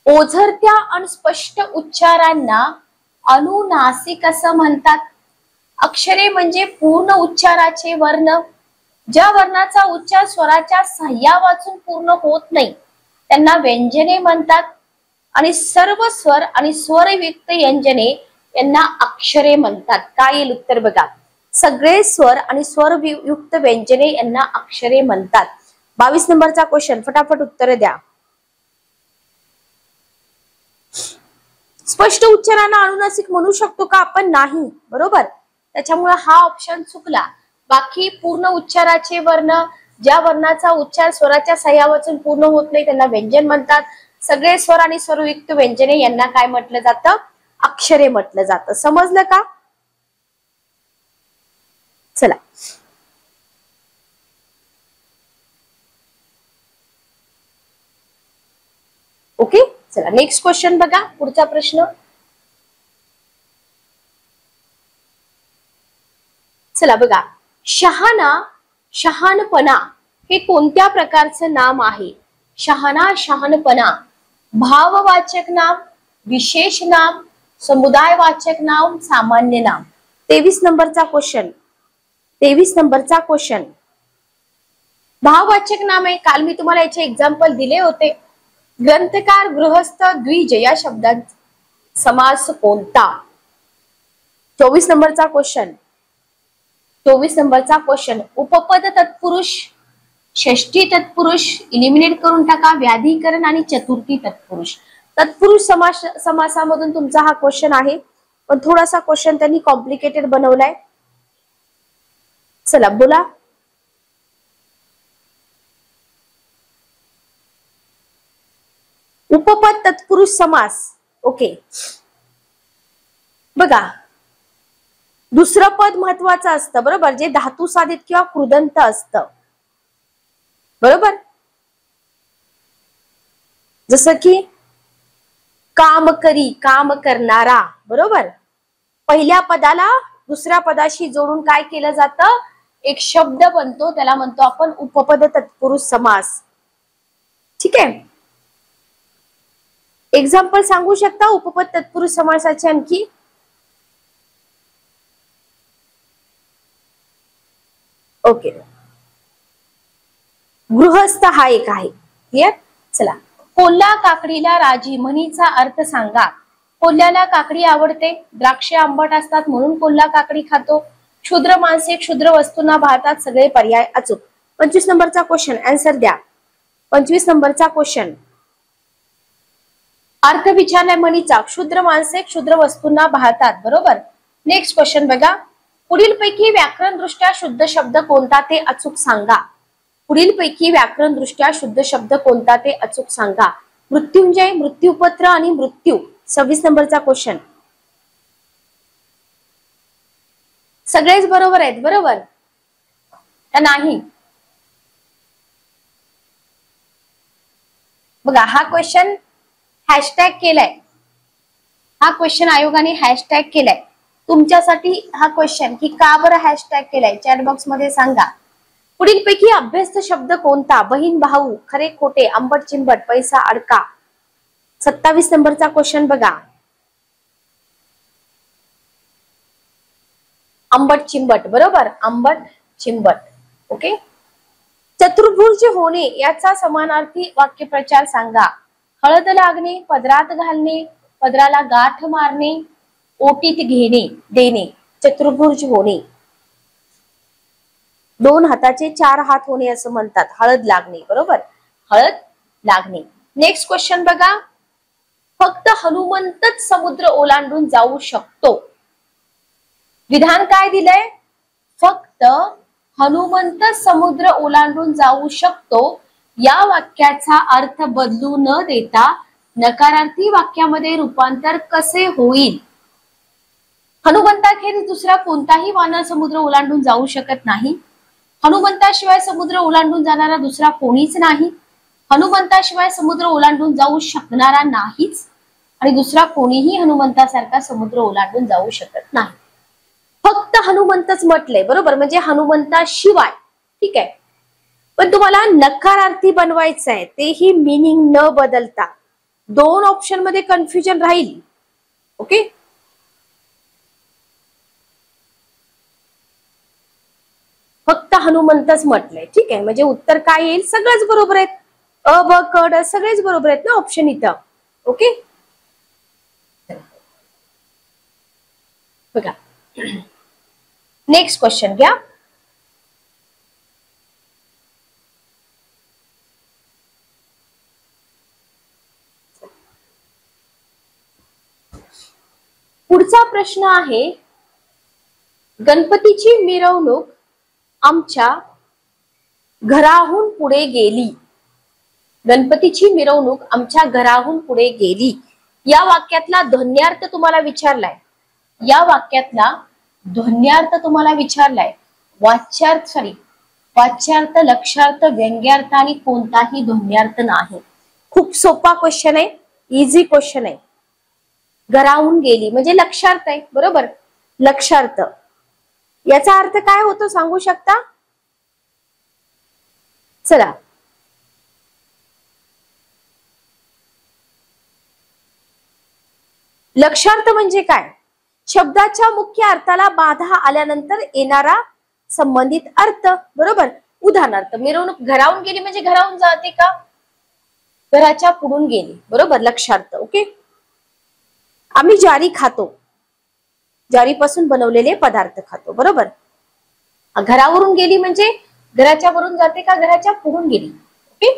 ओझरत्या आणि स्पष्ट उच्चारांना अनुनासिक असं म्हणतात. अक्षरे म्हणजे पूर्ण उच्चाराचे वर्ण. ज्या वर्णाचा उच्चार स्वराच्या सहाय्यावाचून पूर्ण होत नाही त्यांना व्यंजने म्हणतात. आणि सर्व स्वर आणि स्वरयुक्त व्यंजने यांना अक्षरे म्हणतात. काय येईल उत्तर बघा. सगळे स्वर आणि स्वरयुक्त व्यंजने यांना अक्षरे म्हणतात. 22 नंबरचा क्वेश्चन, फटाफट उत्तर द्या. स्पष्ट उच्चारांना अनुनासिक म्हणू शकतो का आपण? नाही. बरोबर, त्याच्यामुळे हा ऑप्शन चुकला. बाकी पूर्ण उच्चाराचे वर्ण, ज्या वर्णाचा उच्चार स्वराच्या सहाय्यावाचून पूर्ण होत नाही त्यांना व्यंजन म्हणतात. सगळे स्वर आणि स्वरयुक्त व्यंजने यांना काय म्हटलं जातं? अक्षरे म्हटलं जातं. समजलं का? चला ओके, चला नेक्स्ट क्वेश्चन बघा. पुढचा प्रश्न. चला बघा, शहाणा, शहाणपणा हे कोणत्या प्रकारचं नाम आहे? शहाणा, शहाणपणा भाववाचक नाम, विशेष नाम, समुदायवाचक नाम, सामान्य नाम. 23 नंबरचा क्वेश्चन. 23 नंबरचा क्वेश्चन. भाववाचक नाम आहे. काल मी तुम्हाला याचे एक्झाम्पल दिले होते. ग्रंथकार, गृहस्थ, द्विज या शब्दात समास कोणता? 24 नंबरचा क्वेश्चन. 24 नंबरचा क्वेश्चन. उपपद तत्पुरुष, षष्ठी तत्पुरुष इलिमिनेट करून टाका. व्याधिकरण आणि चतुर्थी तत्पुरुष. तत्पुरुष समासामधून तुमचा हा क्वेश्चन आहे, पण थोडासा क्वेश्चन त्यांनी कॉम्प्लिकेटेड बनवलाय. चला बोला. उपपद तत्पुरुष समास. ओके, बघा दुसरं पद महत्वाचं असतं. बरोबर, जे धातू साधित किंवा कृदंत असतं. बरोबर, जसं की काम करी, काम करणारा. बरोबर, पहिल्या पदाला दुसऱ्या पदाशी जोडून काय केलं जातं? एक शब्द बनतो, त्याला म्हणतो आपण उपपद तत्पुरुष समास. ठीक आहे, एक्झाम्पल सांगू शकता उपपद तत्पुरुष समासाचे आणखी? ओके, गृहस्थ हा एक आहे. क्लिअर. चला, कोल्हा काकडीला राजी म्हणीचा अर्थ सांगा. कोल्ह्याला काकडी आवडते. द्राक्षे आंबट असतात म्हणून कोल्हा काकडी खातो. क्षुद्र माणसे क्षुद्र वस्तूंना भाळतात. सगळे पर्याय अचूक. 25 नंबरचा क्वेश्चन, आन्सर द्या. 25 नंबरचा क्वेश्चन. अर्थ विचारलाय म्हणीचा. क्षुद्र माणसे क्षुद्र वस्तूंना भाळतात. बरोबर. नेक्स्ट क्वेश्चन बघा. पुढील पैकी व्याकरण दृष्ट्या शुद्ध शब्द कोणता ते अचूक सांगा. पुढील पैकी व्याकरण दृष्ट्या शुद्ध शब्द कोणता ते अचूक सांगा. मृत्युंजय, मृत्युपत्र आणि मृत्यू. 26 नंबरचा क्वेश्चन. सगळेच बरोबर आहेत. बरोबर नाही? बघा हा क्वेश्चन हॅशटॅग केलाय. हा क्वेश्चन आयोगाने हॅशटॅग केलाय तुमच्यासाठी. हा क्वेश्चन की का बरं हॅशटॅग केलाय चॅट बॉक्स मध्ये सांगा. पुढील पैकी अभ्यस्त शब्द कोणता. बहीण, भाऊ, खरे खोटे, आंबट चिंबट, पैसा अडका. 27 नंबरचा क्वेश्चन बघा. आंबट चिंबट. बरोबर, आंबट चिंबट. ओके. चतुर्भुज होणे याचा समानार्थी वाक्यप्रचार सांगा. हळद लागणे, पदरात घालणे, पदराला गाठ मारणे, ओटीत घेणे देणे. चतुर्भुज होणे. 2 हाताचे 4 हात होणे असं म्हणतात. हळद लागणे. बरोबर, हळद लागणे. नेक्स्ट क्वेश्चन बघा, फक्त हनुमंतच समुद्र ओलांडून जाऊ शकतो. विधान काय दिलंय? फक्त हनुमंत समुद्र ओलांडून जाऊ शकतो. या वाक्याचा अर्थ बदलू न देता नकारार्थी वाक्यामध्ये रूपांतर कसे होईल? हनुमंताखेरीज दुसरा कोणताही वानर समुद्र ओलांडून जाऊ शकत नाही. हनुमंताशिवाय समुद्र ओलांडून जाणारा दुसरा कोणीच नाही. हनुमंताशिवाय समुद्र ओलांडून जाऊ शकणारा नाहीच आणि दुसरा कोणीही हनुमंतासारखा समुद्र ओलांडून जाऊ शकत नाही. फक्त हनुमंतच म्हटलंय, बरोबर, म्हणजे हनुमंताशिवाय. ठीक आहे, पण तुम्हाला नकारार्थी बनवायचं आहे, तेही मिनिंग न बदलता. दोन ऑप्शन मध्ये कन्फ्युजन राहील. ओके, फक्त हनुमंतच म्हटलंय. ठीक आहे, म्हणजे उत्तर काय येईल? सगळंच बरोबर आहेत. अ ब क ड सगळेच बरोबर आहेत ना ऑप्शन इथं. ओके, बघा नेक्स्ट क्वेश्चन घ्या. पुढचा प्रश्न आहे, गणपतीची मिरवणूक आमच्या घराहून पुढे गेली. गणपतीची मिरवणूक आमच्या घराहून पुढे गेली. या वाक्यातला ध्वन्यार्थ तुम्हाला विचारलाय. या वाक्यातला ध्वन्यार्थ तुम्हाला विचारलाय. वाच्यार्थ, लक्षार्थ, व्यंग्यार्थ आणि कोणताही ध्वन्यार्थ नाही. खूप सोपा क्वेश्चन आहे, इझी क्वेश्चन आहे. घराहून गेली म्हणजे लक्षार्थ आहे, बरोबर. लक्षार्थ याचा अर्थ काय होतो सांगू शकता? चला, लक्षार्थ म्हणजे काय? शब्दाच्या मुख्य अर्थाला बाधा आल्यानंतर येणारा संबंधित अर्थ, बरोबर. उदाहरणार्थ, मिरवणूक घराहून गेली म्हणजे घराहून जाते का? घराच्या पुढून गेली, बरोबर, लक्षार्थ. ओके, आम्ही ज्वारी खातो, ज्वारीपासून बनवलेले पदार्थ खातो, बरोबर. घरावरून गेली म्हणजे घराच्या वरून जाते का घराच्या पुढून गेली? ओके,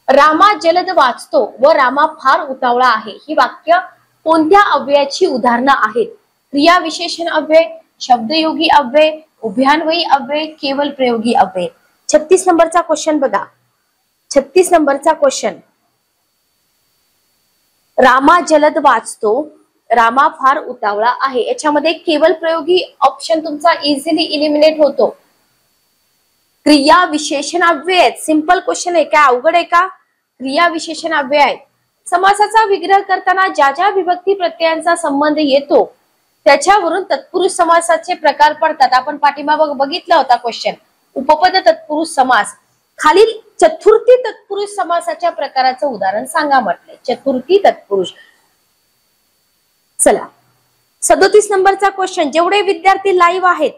रामा जलद वाचतो व रामा फार उतावळा आहे. ही वाक्य कोणत्या अव्ययाची उदाहरणं आहेत? क्रिया विशेषण अव्यय, शब्दयोगी अव्यय, उभयान्वयी अव्यय, केवल प्रयोगी अव्यय. 36 नंबरचा क्वेश्चन बघा. 36 नंबरचा क्वेश्चन, रामा जलद वाचतो, रामा फार उतावळा आहे. याच्यामध्ये केवल प्रयोगी ऑप्शन तुमचा इझिली इलिमिनेट होतो. क्रिया विशेषण अव्यय आहेत. सिंपल क्वेश्चन आहे, काय अवघड आहे का? क्रिया विशेषण अव्यय आहेत. समासाचा विग्रह करताना ज्या ज्या विभक्ती प्रत्ययांचा संबंध येतो त्याच्यावरून तत्पुरुष समासाचे प्रकार पडतात. आपण पाठीमागे बघितला होता क्वेश्चन, उपपद तत्पुरुष समास. खालील चतुर्थी तत्पुरुष समासाच्या प्रकाराचं उदाहरण सांगा म्हटले. चतुर्थी तत्पुरुष. चला, 37 नंबरचा क्वेश्चन. जेवढे विद्यार्थी लाईव्ह आहेत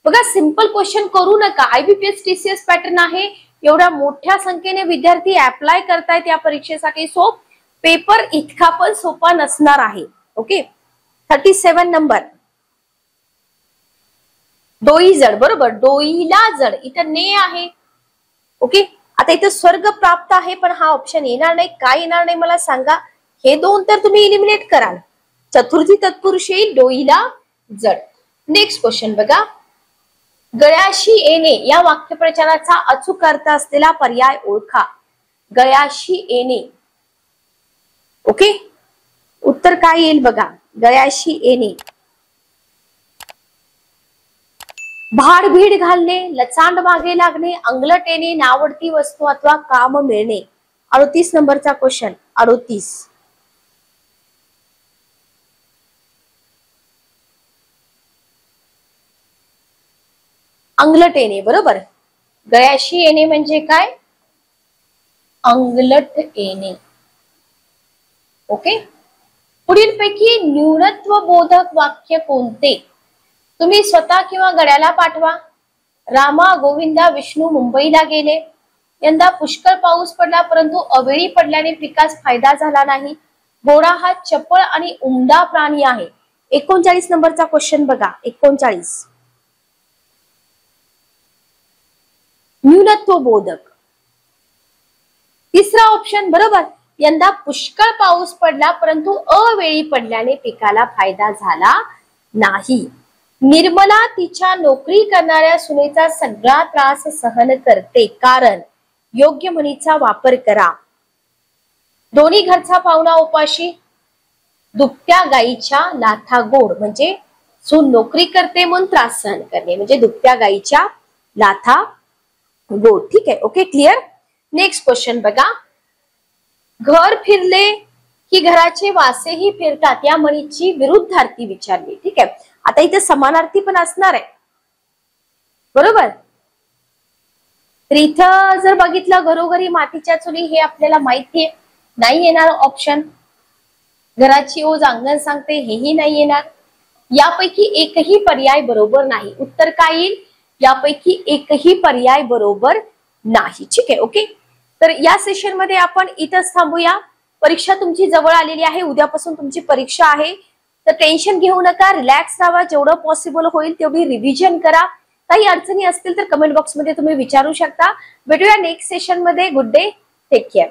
बघा, सिंपल क्वेश्चन करू नका. IBPS TCS पॅटर्न आहे, एवढ्या मोठ्या संख्येने विद्यार्थी अप्लाय करतायत या परीक्षेसाठी. सो पेपर इतका पण सोपा नसणार आहे. ओके, 37 नंबर, डोई जड, बरोबर. डोईला जड, इथं ने आहे. ओके, आता इथं स्वर्ग प्राप्त आहे, पण हा ऑप्शन येणार नाही. काय येणार नाही मला सांगा? हे दोन तर तुम्ही इलिमिनेट कराल. चतुर्थी तत्पुरुष येईल, डोईला जड. नेक्स्ट क्वेश्चन बघा, गळ्याशी येणे या वाक्यप्रचाराचा अचूक अर्थ असलेला पर्याय ओळखा. गळ्याशी येणे. ओके, उत्तर काय येईल बघा. गळ्याशी येणे, भाडभीड घालणे, लचांड मागे लागणे, अंगलट येणे, नावडती वस्तू अथवा काम मिळणे. 38 नंबरचा क्वेश्चन. 38, अंगलट येणे, बरोबर. गळ्याशी येणे म्हणजे काय? अंगलट येणे. ओके, पुढीलपैकी न्यूनत्व बोधक वाक्य कोणते? तुम्ही स्वतः किंवा गड्याला पाठवा. रामा, गोविंदा, विष्णू मुंबईला गेले. यंदा पुष्कळ पाऊस पडला, परंतु अवेळी पडल्याने पिकास फायदा झाला नाही. घोडा हा चपळ आणि उमदा प्राणी आहे. 39 नंबरचा क्वेश्चन बघा. 39, न्यूनत्व बोधक. तिसरा ऑप्शन बरोबर, यंदा पुष्कळ पाऊस पडला परंतु अवेळी पडल्याने पिकाला फायदा झाला नाही. निर्मला तिच्या नोकरी करणाऱ्या सुनेचा सगळा त्रास सहन करते कारण योग्य म्हणीचा वापर करा. दोन्ही घरचा पाहुणा उपाशी, दुभत्या गाईच्या लाथा गोड, म्हणजे सून नोकरी करते म्हणून त्रास सहन करणे, म्हणजे दुभत्या गाईच्या लाथा गोड. ठीक आहे, ओके, क्लिअर. नेक्स्ट क्वेश्चन बघा. घर फिरले की घराचे वासेही फिरतात या म्हणीची विरुद्धार्थी विचारली. ठीक आहे, आता इथे समानार्थी पण असणार आहे, बरोबर. तर इथं जर बघितलं घरोघरी मातीच्या चुली, हे आपल्याला माहितीये, नाही येणार ऑप्शन. घराची ओझ अंगण सांगते, हेही नाही येणार. यापैकी एकही पर्याय बरोबर नाही. उत्तर काय येईल? यापैकी एकही पर्याय बरोबर नाही. ठीक आहे, ओके. तर या सेशन मध्ये आपण इथंच थांबूया. परीक्षा तुमची जवळ आलेली आहे, उद्यापासून तुमची परीक्षा आहे, तर टेन्शन घेऊ नका, रिलॅक्स राहा, जेवढं पॉसिबल होईल तेवढी रिव्हिजन करा. काही अडचणी असतील तर कमेंट बॉक्स मध्ये तुम्ही विचारू शकता. भेटूया नेक्स्ट सेशन मध्ये. Good day, take care.